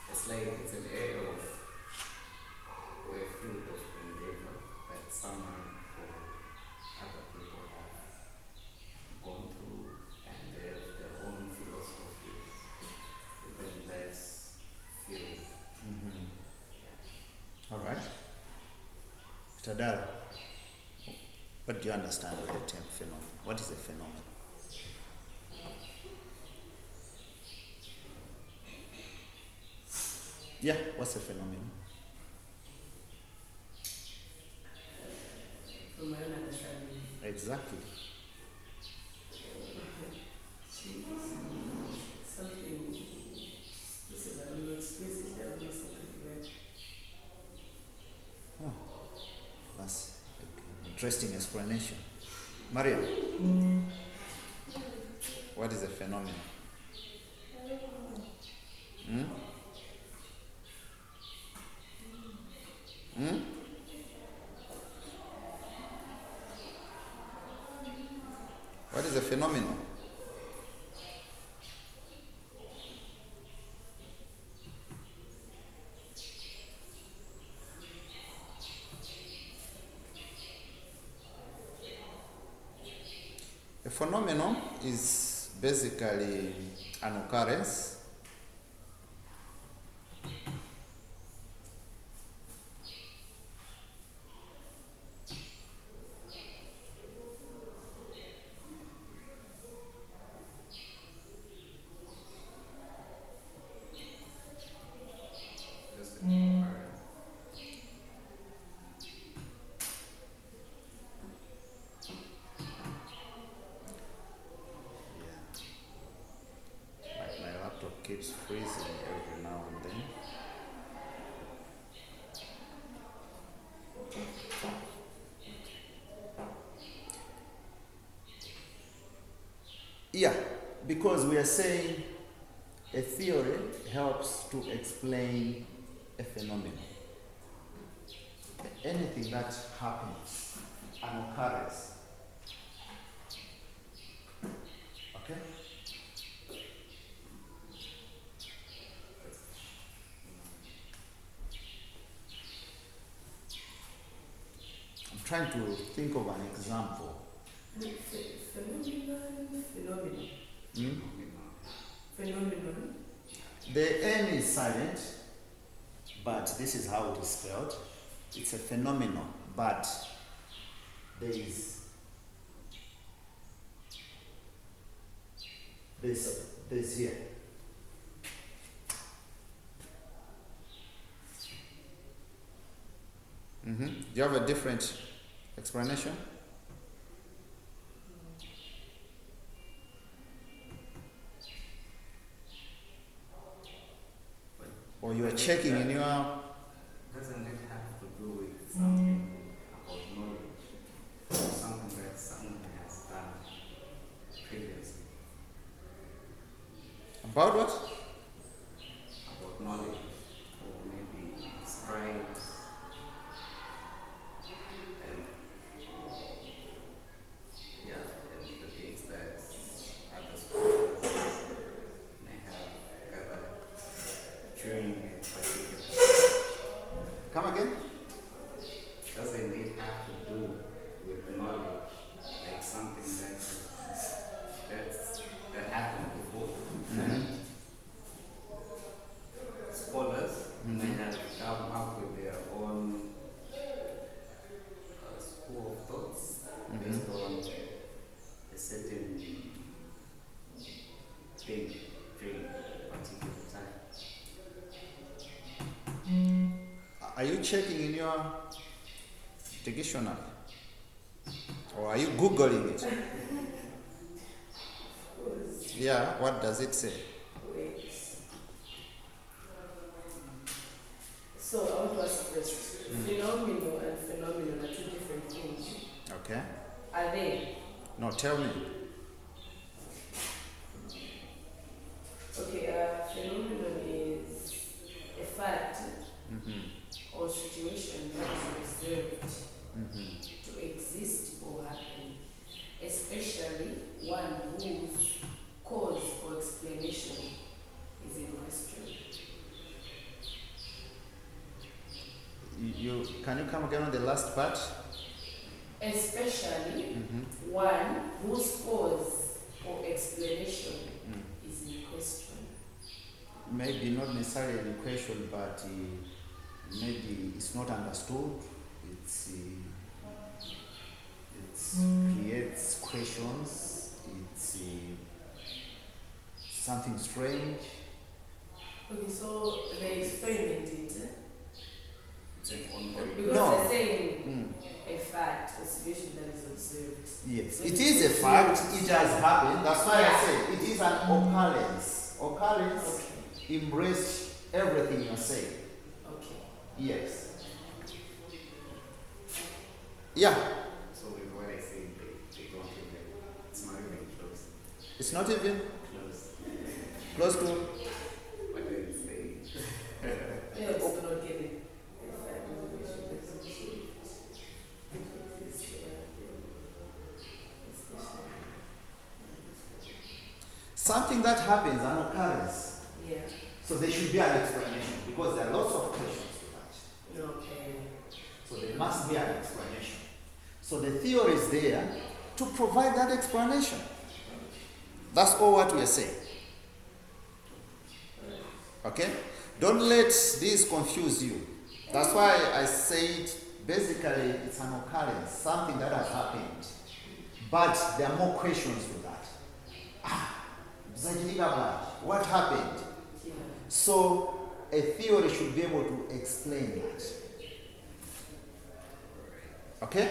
It's like it's an area of or a field of endeavor that someone or other people have gone through and they have their own philosophy within that field. All right. Tadara, what do you understand by the term phenomenon? What is a phenomenon? Yeah, what's a phenomenon? From my own understanding. Exactly. Something. This is a little explicit. I don't know something like Oh, that's an interesting explanation. Maria, what is a phenomenon? Hmm? Hmm? What is a phenomenon? A phenomenon is basically an occurrence Just an occurrence. My Yeah, because we are saying a theory helps to explain a phenomenon. Anything that happens, an occurrence. Okay? I'm trying to think of an example. Phenomenon. Hmm? Phenomenon. The N is silent, but this is how it is spelled. It's a phenomenon, but there's here. Do you have a different explanation? Or you are checking in your... Doesn't it have to do with something about knowledge? Something that someone has done previously? About what? About knowledge, or maybe scribes, and yeah, and the things that other scholars may have gathered during a particular. Come again? Doesn't it have to do with knowledge, like something that happened before? Scholars may have come up with their own school of thoughts based on a certain thing during a particular time. Are you checking in your dictionary? Or are you Googling it? Yeah, what does it say? Wait. So I want to ask first. Phenomenon and phenomenon are two different things. Okay. Are they? No, tell me. Okay, phenomenon is a fact or situation that is observed to exist or happen, especially one whose cause or explanation is in question. You can you come again on the last part? Especially one whose cause or explanation is in question. Maybe not necessarily in question, but maybe it's not understood. It creates questions. It's something strange. Okay, so they experiment it. It's an ongoing. Because No. they're saying a fact, a situation that is observed. Yes, So it it's is a fact. It has happened. That's why I Yeah. say it is an occurrence. Occurrence Okay. embrace everything you're saying. Okay. Yes. Yeah. So with what I say, they don't even, it's not even close. It's not even Close. close to. What they say. Yeah, it's not getting a fact information that's observed. Something that happens, an occurrence. Yeah. So there should be an explanation because there are lots of questions to that. Okay. So there must be an explanation. So the theory is there to provide that explanation. That's all what we are saying. Okay? Don't let this confuse you. That's why I said basically it's an occurrence, something that has happened. But there are more questions to that. What happened? Yeah. So a theory should be able to explain that. Okay?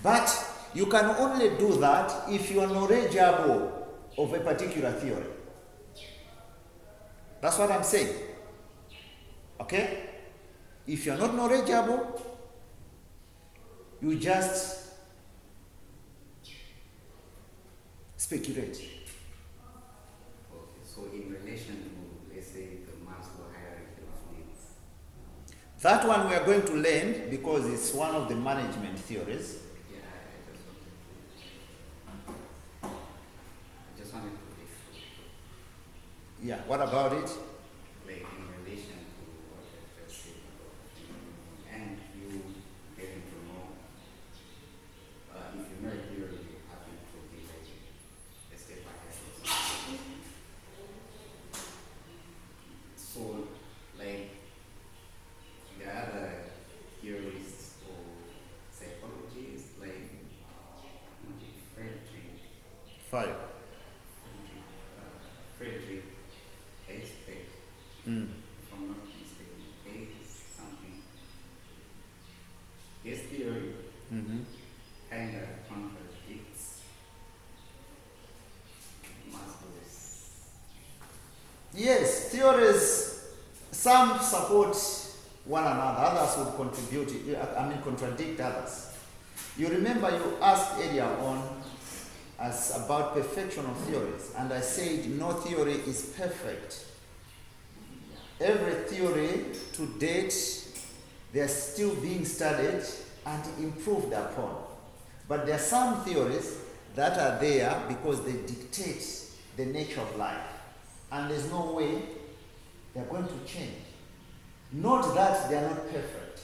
But you can only do that if you are knowledgeable of a particular theory. That's what I'm saying. Okay? If you're not knowledgeable, you just speculate. That one we are going to learn because it's one of the management theories. Yeah, I just wanted to explore, Yeah, what about it? like in relation to what I just said about, and you getting to know, if you know a theory, you happen to be like a step ahead or something. So, like, there are other theorists or psychologists, like Frederick, 5. Frederick Heitsberg, Mm. if I'm not mistaken, Hayes something. His theory Mm-hmm. kind of contradicts Maslow's. Yes, theories, some support one another, others would contradict others. You remember you asked earlier on as about perfection of theories, and I said no theory is perfect. Every theory to date, they are still being studied and improved upon. But there are some theories that are there because they dictate the nature of life. And there's no way they're going to change. Not that they are not perfect.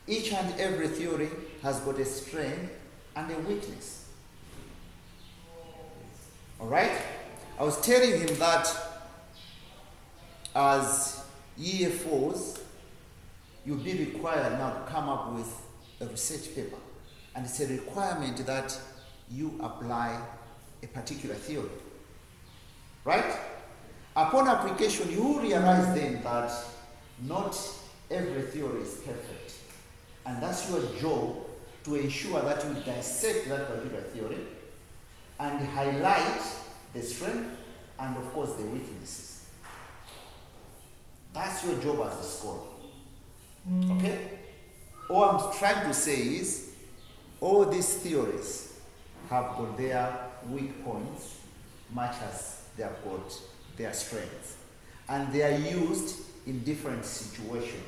Each and every theory has got a strength and a weakness. All right? I was telling him that as year 4s, you'll be required now to come up with a research paper. And it's a requirement that you apply a particular theory. Right? Upon application, you realize then that not every theory is perfect. And that's your job to ensure that you dissect that particular theory and highlight the strength and, of course, the weaknesses. That's your job as a scholar. Okay? All I'm trying to say is all these theories have got their weak points much as they have got their strengths. And they are used in different situations.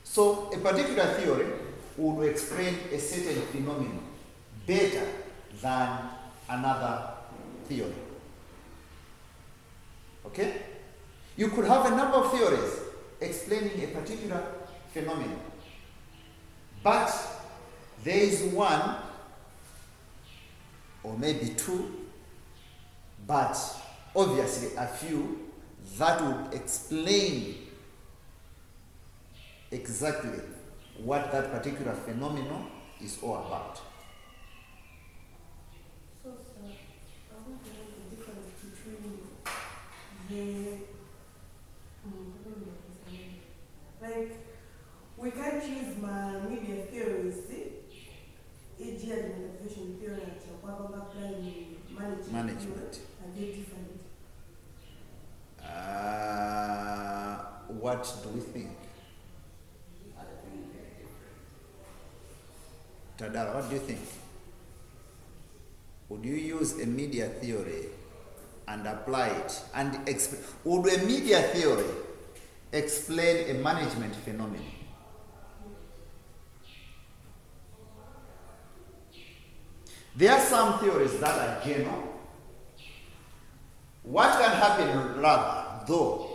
So a particular theory would explain a certain phenomenon better than another theory. Okay? You could have a number of theories explaining a particular phenomenon. But there is one, or maybe two, but obviously a few, that would explain exactly what that particular phenomenon is all about. So, sir, I want to know the difference between the, like, we can't use my media theories, e.g. argumentation theory and management Management. and they're different. What do we think? I think they're different. Tadara, what do you think? Would you use a media theory and apply it? And would a media theory explain a management phenomenon? There are some theories that are general. What can happen rather, though,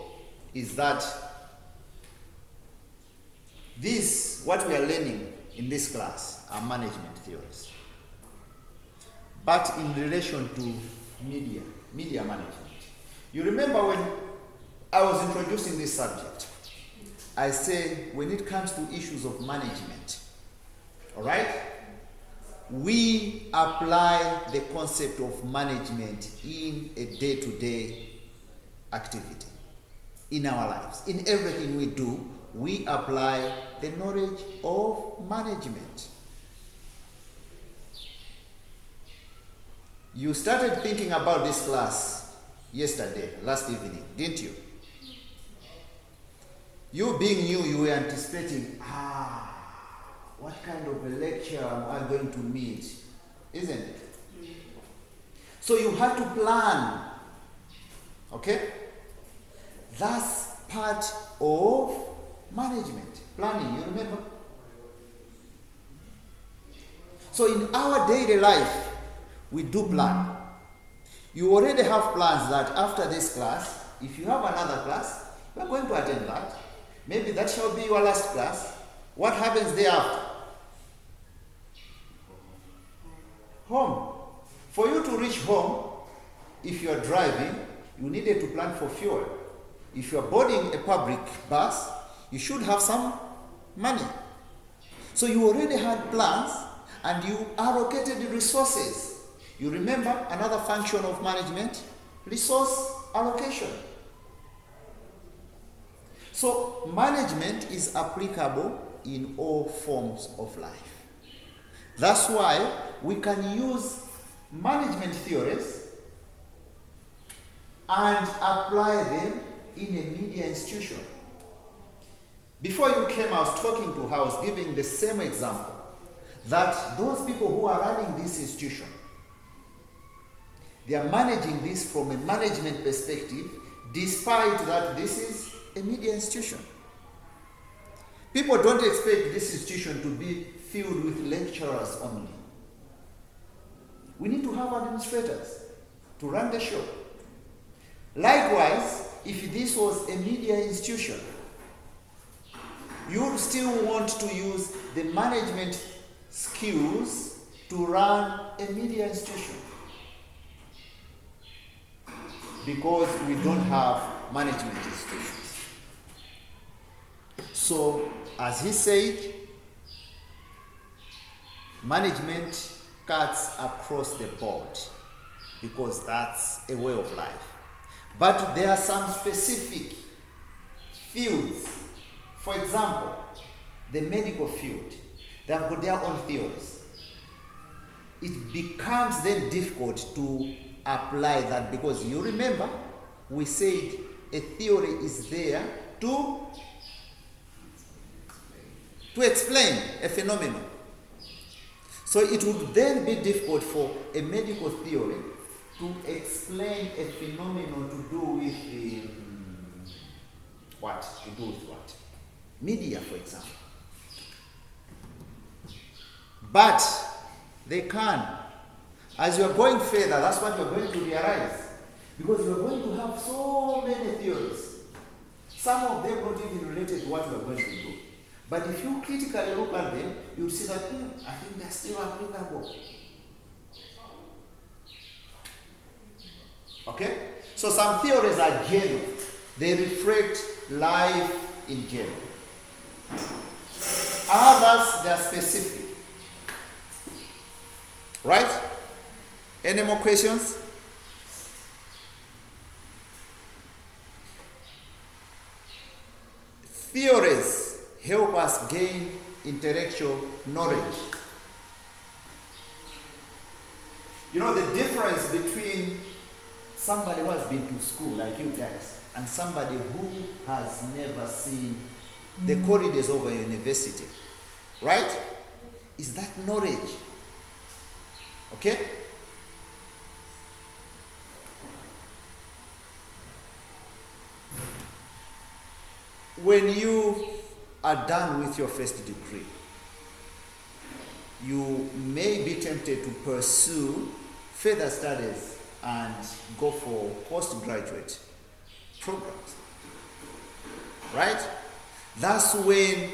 is that what we are learning in this class are management theories. But in relation to media management. You remember when I was introducing this subject, I said when it comes to issues of management, all right, we apply the concept of management in a day-to-day activity, in our lives. In everything we do, we apply the knowledge of management. You started thinking about this class last evening, didn't you? You being new, you were anticipating, what kind of a lecture am I going to meet? Isn't it? So you have to plan. Okay? That's part of management. Planning, you remember? So in our daily life, we do plan. You already have plans that after this class, if you have another class, you are going to attend that. Maybe that shall be your last class. What happens thereafter? Home. For you to reach home, if you are driving, you needed to plan for fuel. If you are boarding a public bus, you should have some money. So you already had plans and you allocated resources. You remember another function of management? Resource allocation. So management is applicable in all forms of life. That's why we can use management theories and apply them in a media institution. Before you came, I was talking to her, I was giving the same example, that those people who are running this institution, they are managing this from a management perspective, despite that this is a media institution. People don't expect this institution to be filled with lecturers only. We need to have administrators to run the show. Likewise, if this was a media institution, you would still want to use the management skills to run a media institution, because we don't have management institutions. So, as he said, management cuts across the board, because that's a way of life. But there are some specific fields. For example, the medical field, they have got their own theories. It becomes then difficult to apply that, because you remember we said a theory is there to explain a phenomenon. So it would then be difficult for a medical theory to explain a phenomenon to do with what? Media, for example. But they can. As you are going further, that's what you are going to realize. Because you are going to have so many theories. Some of them not even related to what you are going to do. But if you critically look at them, you'll see that, I think they're still applicable. Okay? So some theories are general. They reflect life in general. Others, they are specific. Right? Any more questions? Theories help us gain intellectual knowledge. You know the difference between somebody who has been to school like you guys and somebody who has never seen the corridors of a university, right? Is that knowledge. Okay? When you are done with your first degree, you may be tempted to pursue further studies and go for postgraduate programs. Right? That's when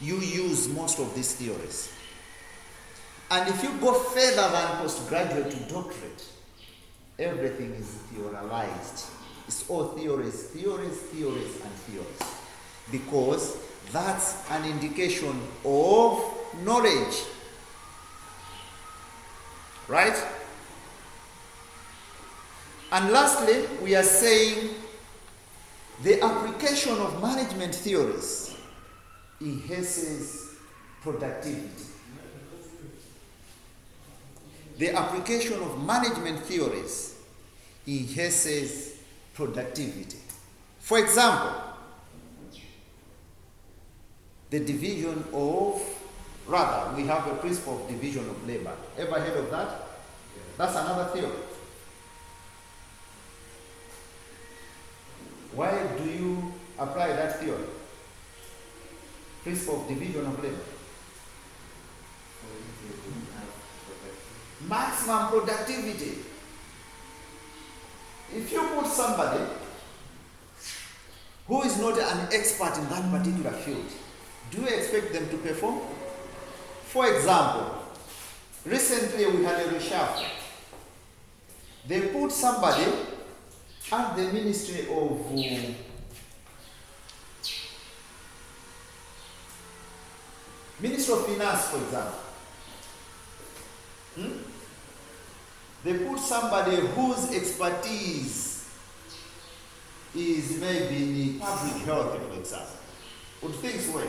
you use most of these theories. And if you go further than postgraduate to doctorate, everything is theorized. It's all theories, theories, theories, and theories. Because that's an indication of knowledge. Right? And lastly, we are saying the application of management theories enhances productivity. The application of management theories enhances productivity. For example, the division of, rather, we have a principle of division of labor. Ever heard of that? That's another theory. Why do you apply that theory. Principle of division of labor. So if you don't have productive, Maximum productivity. If you put somebody who is not an expert in that particular field, do you expect them to perform? For example, recently we had a reshuffle. They put somebody at the Ministry of Ministry of Finance, for example. They put somebody whose expertise is maybe in public health, for example. Would things work?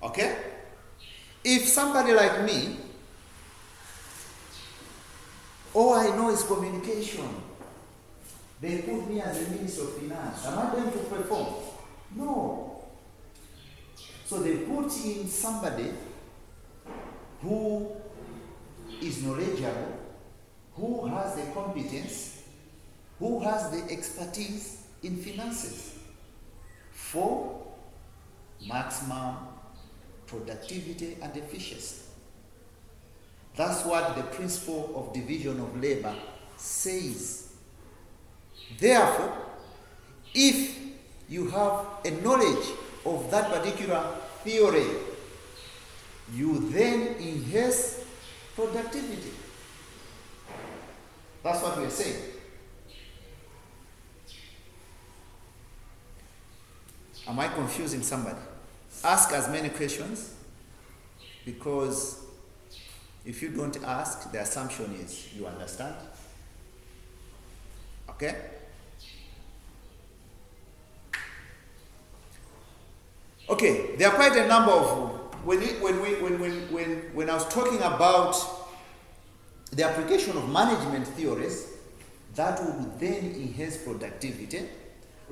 Okay? If somebody like me, all I know is communication, they put me as a Minister of Finance, am I going to perform? No. So they put in somebody who is knowledgeable, who has the competence, who has the expertise in finances for maximum productivity and efficiency. That's what the principle of division of labor says. Therefore, if you have a knowledge of that particular theory, you then enhance productivity. That's what we're saying. Am I confusing somebody? Ask as many questions, because if you don't ask, the assumption is you understand. Okay? Okay, there are quite a number of when I was talking about the application of management theories that would then enhance productivity,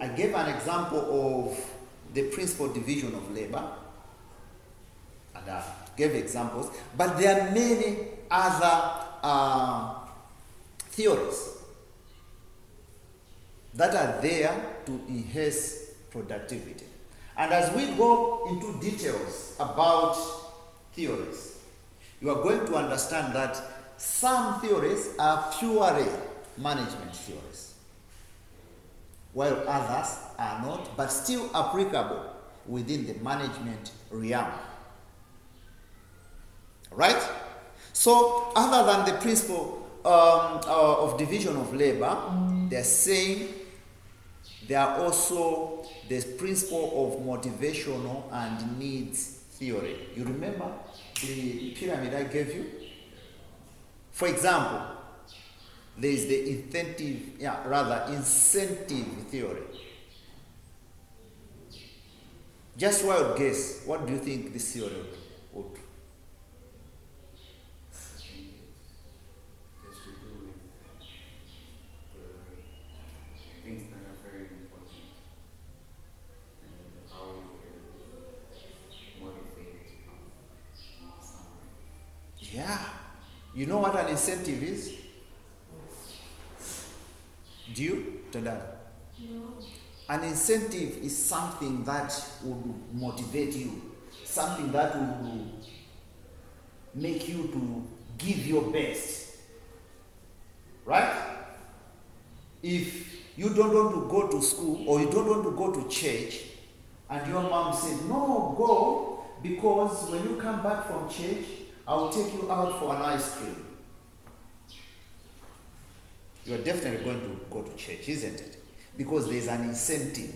I gave an example of the principle division of labor, and I gave examples, but there are many other theories that are there to enhance productivity. And as we go into details about theories, you are going to understand that some theories are purely management theories, while others are not, but still applicable within the management realm. Right? So, other than the principle of division of labor, they're saying there are also the principle of motivational and needs theory. You remember the pyramid I gave you? For example, there is the incentive theory. Just wild guess, what do you think this theory would? just to do with the things that are very important and how you can motivate someone. Yeah. You know what an incentive is? Do you? Tadada? No. An incentive is something that would motivate you, something that will make you to give your best. Right? If you don't want to go to school or you don't want to go to church, and your mom said, no, go, because when you come back from church, I will take you out for an ice cream. You are definitely going to go to church, isn't it? Because there is an incentive.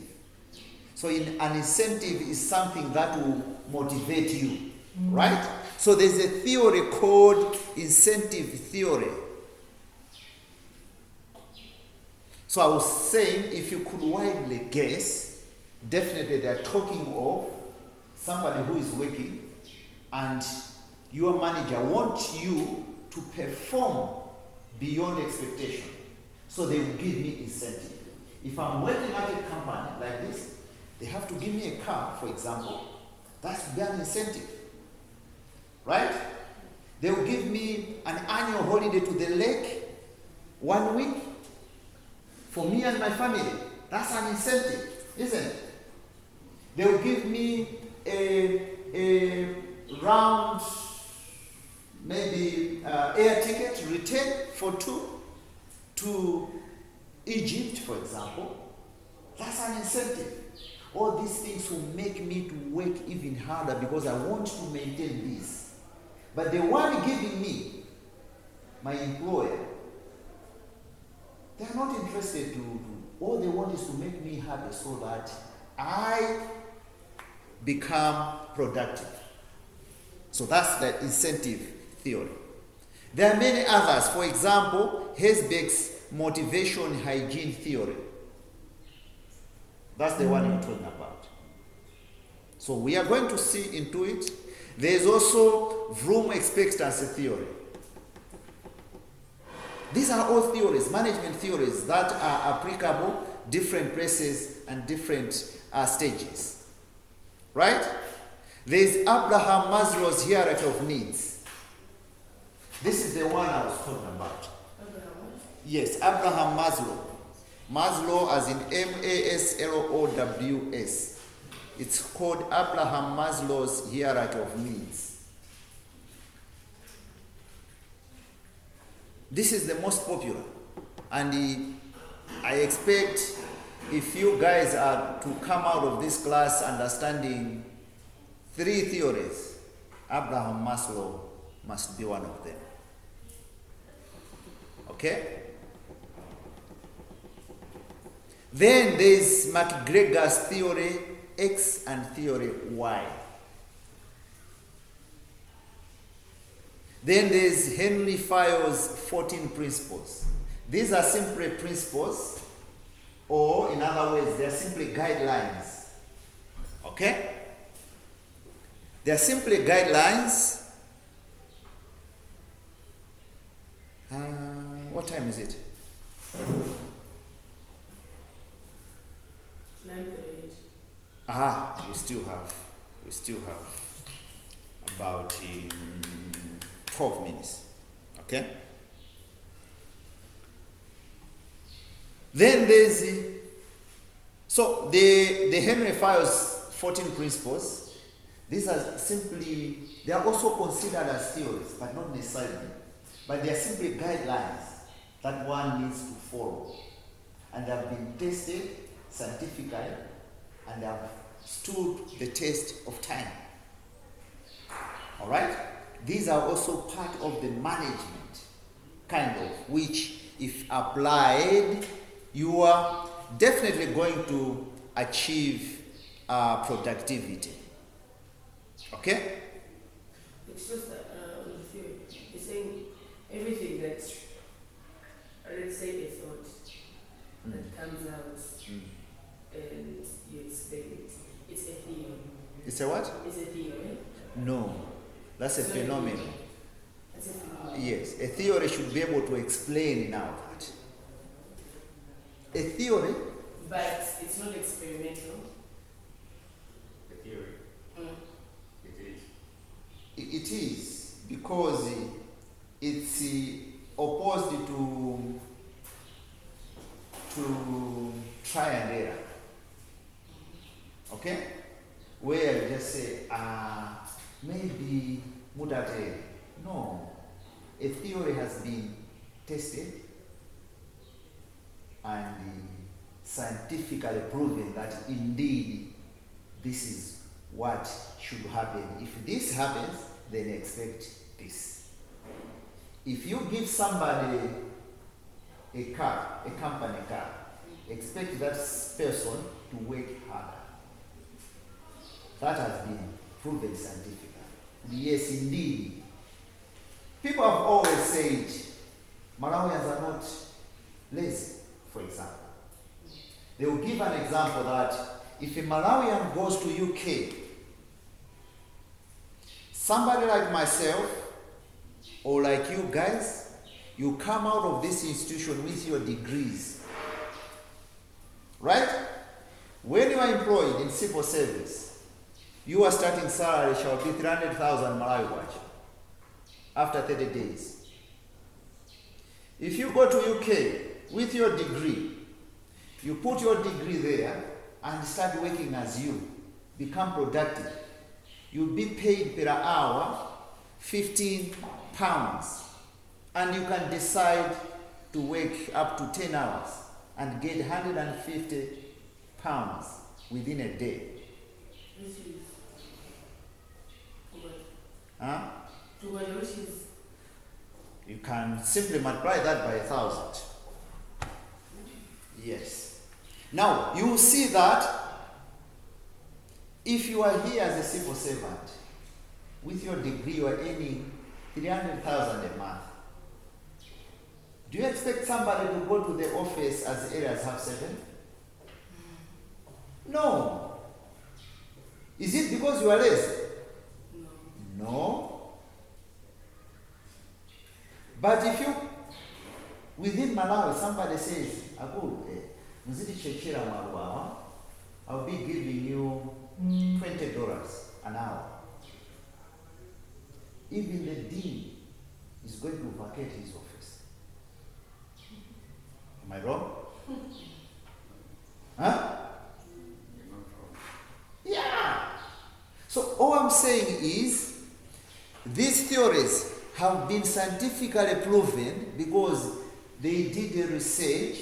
So an incentive is something that will motivate you, right? So there's a theory called incentive theory. So I was saying, if you could widely guess, definitely they're talking of somebody who is working and your manager wants you to perform beyond expectation. So they will give me incentive. If I'm working at a company like this, they have to give me a car, for example. That's their incentive. Right? They will give me an annual holiday to the lake 1 week. for me and my family. That's an incentive, isn't it? They will give me a round, maybe air ticket return for two to Egypt, for example. That's an incentive. All these things will make me to work even harder because I want to maintain this. But the one giving me, my employer, they are not interested to all they want is to make me happy so that I become productive. So that's the incentive theory. There are many others. For example, Herzberg's motivation hygiene theory. That's the one you're talking about. So we are going to see into it. There is also Vroom expectancy theory. These are all theories, management theories that are applicable different places and different stages. Right? There is Abraham Maslow's hierarchy of needs. This is the one I was talking about. Yes, Abraham Maslow. Maslow as in Maslows. It's called Abraham Maslow's hierarchy of needs. This is the most popular. And I expect if you guys are to come out of this class understanding 3 theories, Abraham Maslow must be one of them. Okay? Then there's McGregor's theory X and theory Y. Then there's Henry Fayol's 14 principles. These are simply principles, or in other words, they're simply guidelines. Okay? They're simply guidelines. What time is it? 9:38. We still have about 12 minutes. Okay? Then there's the Henry Fayol's 14 principles. These are simply, they are also considered as theories, but not necessarily. But they are simply guidelines that one needs to follow. And they have been tested scientifically and they have stood the test of time. All right? These are also part of the management, kind of, which if applied, you are definitely going to achieve productivity. Okay? It's just that on the theory, it's saying everything that, let's say a thought that comes out and you explain it, it's a theory. It's a what? It's a theory. No. That's a So phenomenon. That's a theory. Yes. A theory should be able to explain now that. A theory, But it's not experimental. The theory. It is. it is, because it's opposed to try and error. Okay? Where you just say, maybe mutate. No. A theory has been tested and scientifically proven that indeed this is what should happen. If this happens, then expect this. If you give somebody a car, a company car, expect that person to work harder. That has been proven scientifically. Yes, indeed. People have always said Malawians are not lazy, for example. They will give an example that if a Malawian goes to UK, somebody like myself or like you guys, you come out of this institution with your degrees. Right? When you are employed in civil service, your starting salary shall be 300,000 Malawi kwacha after 30 days. If you go to UK with your degree, You put your degree there and start working as you. Become productive. You'll be paid per hour 15 pounds. And you can decide to work up to 10 hours and get 150 pounds within a day. Which is what? Huh? To what? Which is You can simply multiply that by 1,000. Yes. Now, you will see that if you are here as a civil servant, with your degree, you are earning 300,000 a month. Do you expect somebody to go to the office as early as 7:30? No. Is it because you are lazy? no. No. But if you, within Malawi, somebody says, Abu, muzidi chechera maruwa, I'll be giving you $20 an hour. Even the dean is going to vacate his office. Am I wrong? Huh? You're not wrong. Yeah. So all I'm saying is, these theories have been scientifically proven because they did a research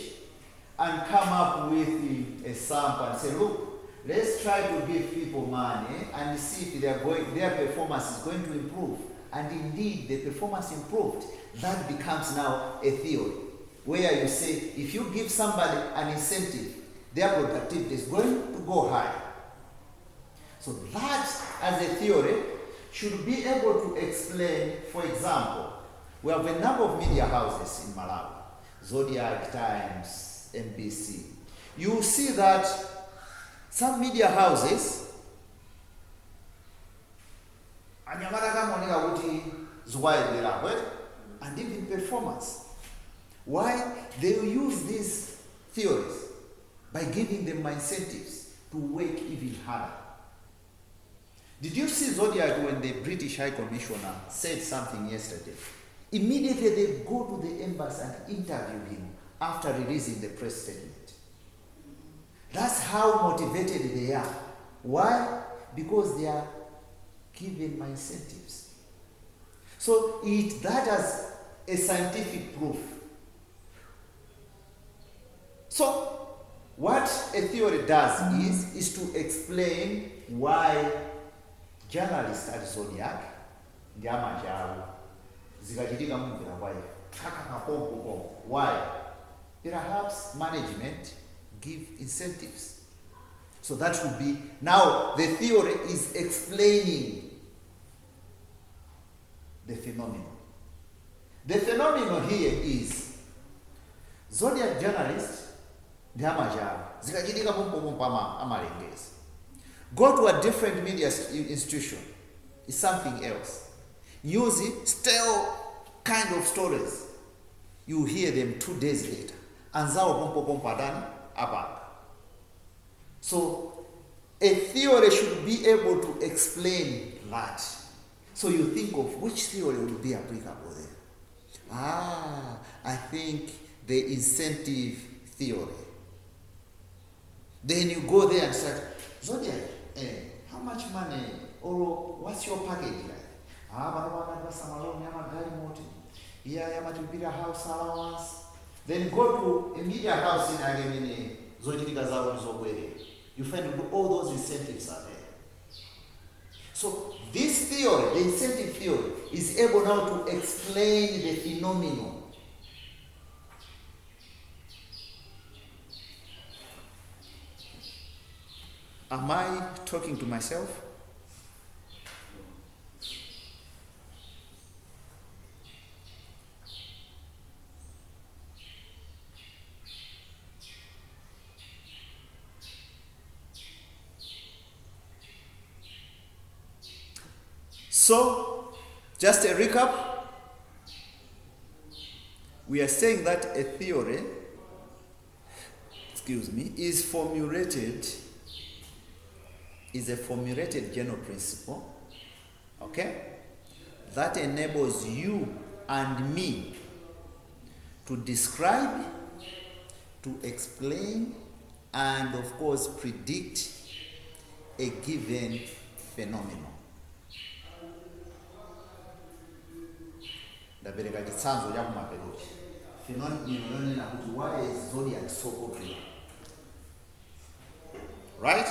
and come up with a sample and say, look, let's try to give people money and see if their performance is going to improve. And indeed, the performance improved. That becomes now a theory, where you say, if you give somebody an incentive, their productivity is going to go high. So that, as a theory, should be able to explain, for example, we have a number of media houses in Malawi, Zodiac, Times, MBC. You will see that some media houses, and even performance. Why? They will use these theories by giving them incentives to work even harder. Did you see Zodiac when the British High Commissioner said something yesterday? Immediately they go to the embassy and interview him after releasing the press statement. That's how motivated they are. Why? Because they are given incentives. So that has a scientific proof. So what a theory does is to explain why journalists at Zodiac, why? Perhaps management give incentives. So that would be, now the theory is explaining the phenomenon. The phenomenon here is Zodiac journalists, go to a different media institution, it's something else. News, still kind of stories. You hear them 2 days later. So a theory should be able to explain that. So you think of which theory will be applicable there. I think the incentive theory. Then you go there and say, Zodiac, how much money or what's your package like? House allowance. Then go to a media house in Agemini, you find all those incentives are there. So this theory, the incentive theory, is able now to explain the phenomenon. Am I talking to myself? So, just a recap. We are saying that a theory, is a formulated general principle, okay, that enables you and me to describe, to explain, and of course predict a given phenomenon. Ndabereka chitsanzo cha kumaperuchi. Phenomenon kuti why is zodiac so popular? Right?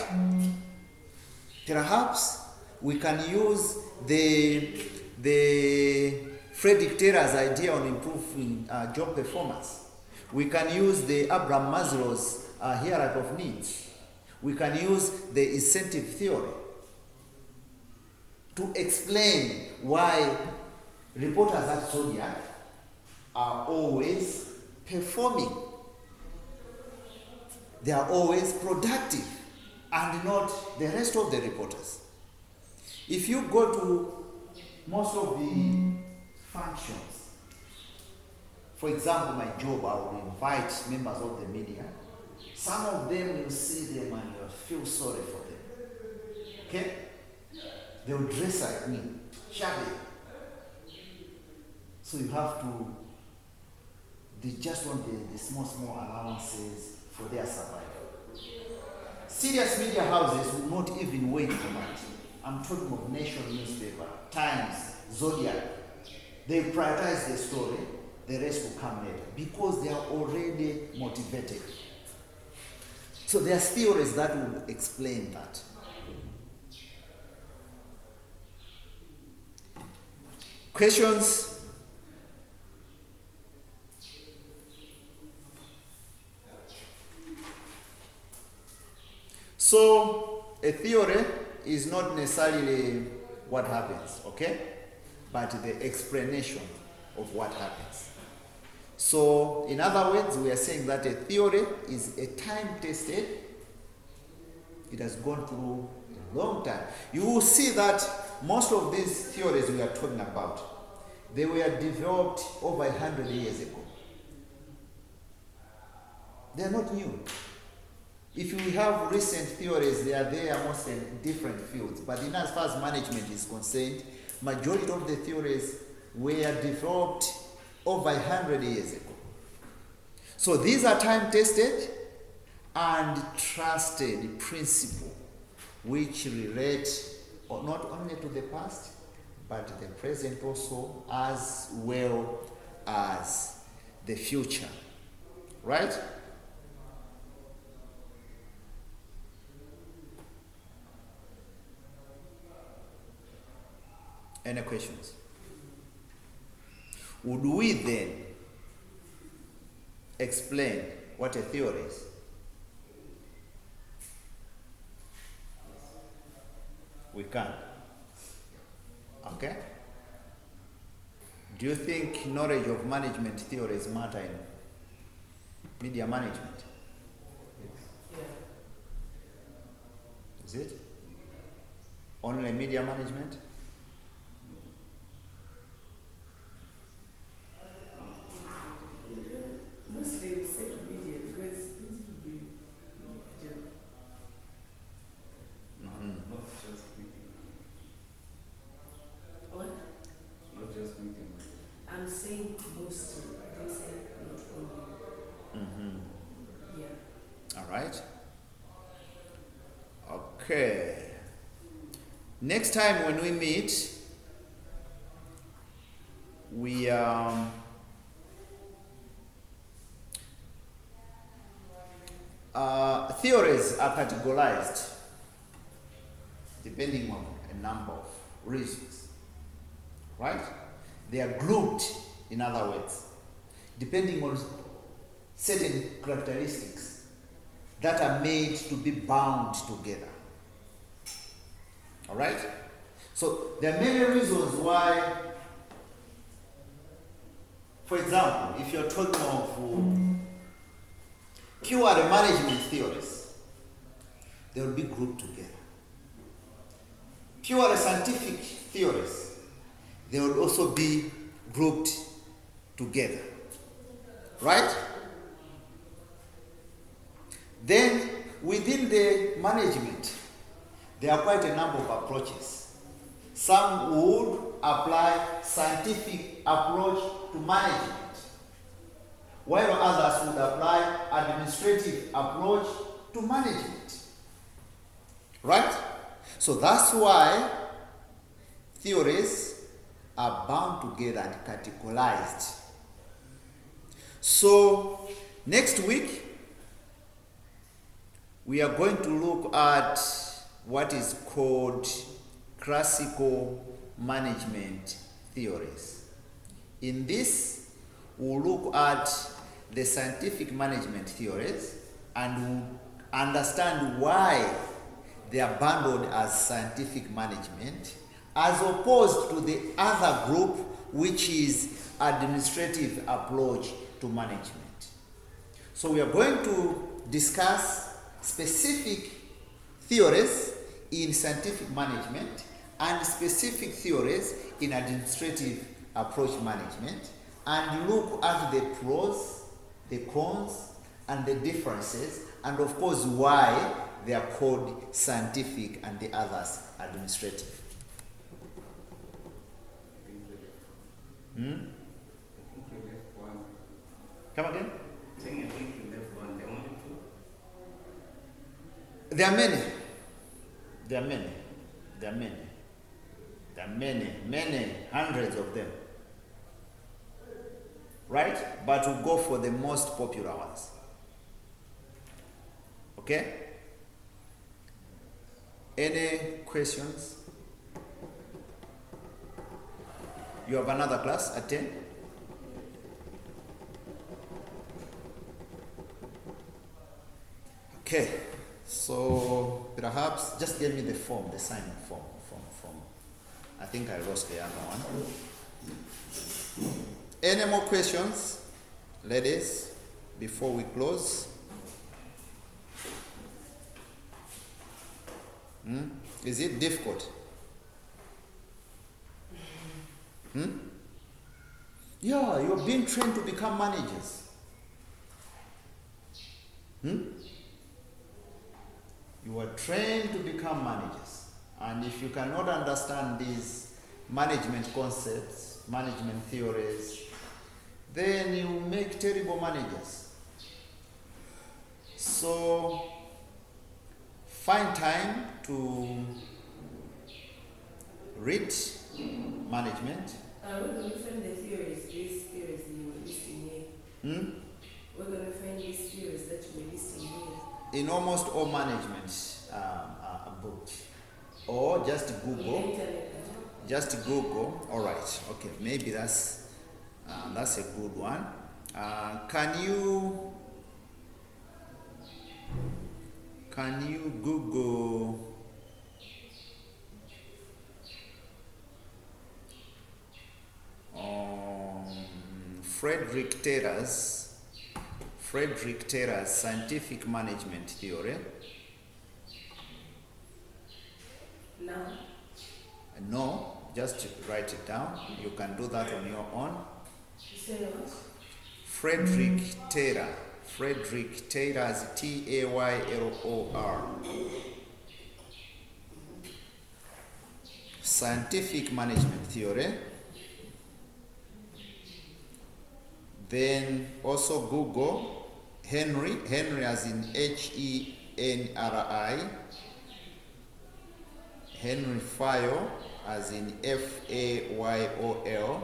Perhaps we can use the Frederick Taylor's idea on improving job performance. We can use the Abraham Maslow's hierarchy of needs. We can use the incentive theory to explain why reporters at Zodiac are always performing. They are always productive and not the rest of the reporters. If you go to most of the functions, for example, my job, I will invite members of the media. Some of them, you see them and you feel sorry for them. Okay? They will dress like me, shabby. So you have to, they just want the small allowances for their survival. Serious media houses will not even wait for much. I'm talking of Nation newspaper, Times, Zodiac. They prioritize the story, the rest will come later because they are already motivated. So there are theories that will explain that. Questions? So a theory is not necessarily what happens, okay? But the explanation of what happens. So in other words, we are saying that a theory is a time-tested, it has gone through a long time. You will see that most of these theories we are talking about, they were developed over 100 years ago. They are not new. If you have recent theories, they are there mostly in different fields. But in as far as management is concerned, majority of the theories were developed over 100 years ago. So these are time-tested and trusted principles which relate not only to the past, but the present also, as well as the future. Right? Any questions? Would we then explain what a theory is? We can. Okay? Do you think knowledge of management theories matter in media management? Yeah. Is it? Only media management? Mostly we say media because it will be a job. Not just meeting. What? Not just meeting. I'm saying mostly. I didn't say not only. Yeah. All right. Okay. Next time when we meet, we theories are categorized depending on a number of reasons, right? They are grouped, in other words, depending on certain characteristics that are made to be bound together. All right? So there are many reasons why, for example, if you're talking of pure management theories, they will be grouped together. Pure scientific theories, they will also be grouped together. Right? Then, within the management, there are quite a number of approaches. Some would apply scientific approach to management, while others would apply administrative approach to management. Right? So that's why theories are bound together and categorized. So next week, we are going to look at what is called classical management theories. In this, we'll look at the scientific management theories and we'll understand why they are bundled as scientific management as opposed to the other group, which is administrative approach to management. So we are going to discuss specific theories in scientific management and specific theories in administrative approach management, and look at the pros, the cons, and the differences, and of course why they are called scientific and the others administrative. I think you left one. Come again? I think you left one. There are only two. There are many. There are many. There are many. There are many, hundreds of them. Right? But we'll go for the most popular ones. Okay? Any questions? You have another class at 10? Okay. So perhaps just give me the form, the signing form. I think I lost the other one. Any more questions, ladies, before we close? Is it difficult? Yeah, you're being trained to become managers. You are trained to become managers. And if you cannot understand these management concepts, management theories, then you make terrible managers. So find time to read management. We're going to find the theories, these theories you were listing here. We're going to find these theories that you were listing here. In almost all management books. Or just Google. Just Google. All right. Okay. Maybe that's a good one. Can you Google Frederick Taylor's scientific management theory? No, just write it down. You can do that on your own. Frederick Taylor's Taylor. Scientific management theory. Then also Google Henry as in Henry, Henry Fayol as in Fayol.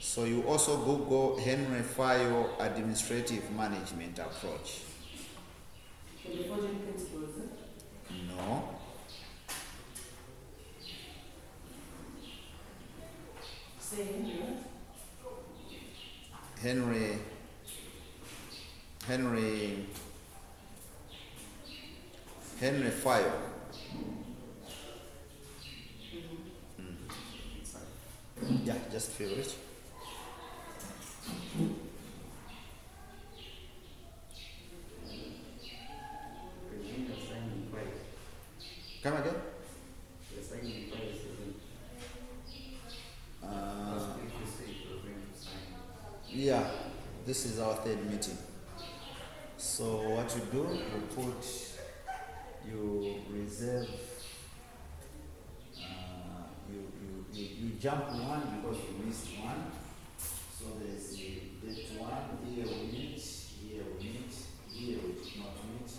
So you also Google Henry Fayol administrative management approach. So the 14 principles, No. say Henry Fayol. Yeah, just feel it. Come again? Yeah, this is our third meeting. So what you do, you reserve, you jump one because you missed one. So there's date one, here we meet, here we meet, here we did not meet.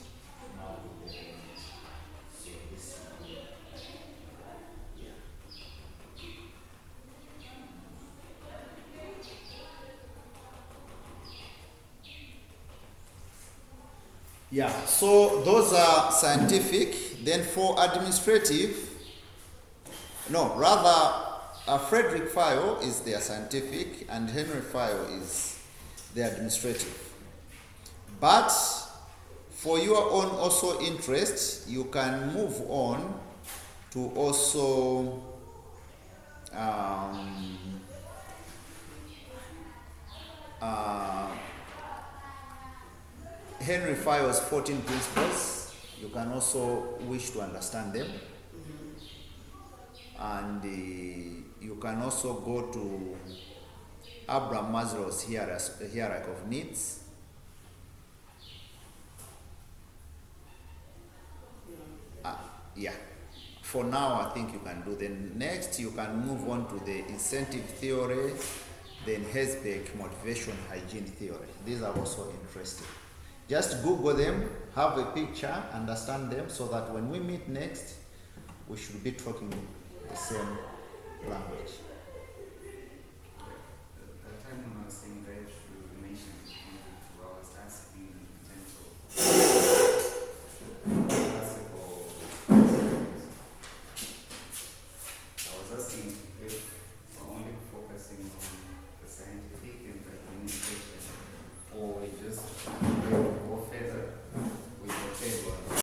Yeah, so those are scientific. Then for administrative, no, rather, Frederick File is their scientific and Henry File is the administrative. But for your own also interest, you can move on to also Henry File's 14 principles. You can also wish to understand them. And you can also go to Abraham Maslow's hierarchy of needs. Yeah. For now, I think you can do. Then next, you can move on to the incentive theory, then Herzberg motivation hygiene theory. These are also interesting. Just Google them, have a picture, understand them, so that when we meet next, we should be talking the same language.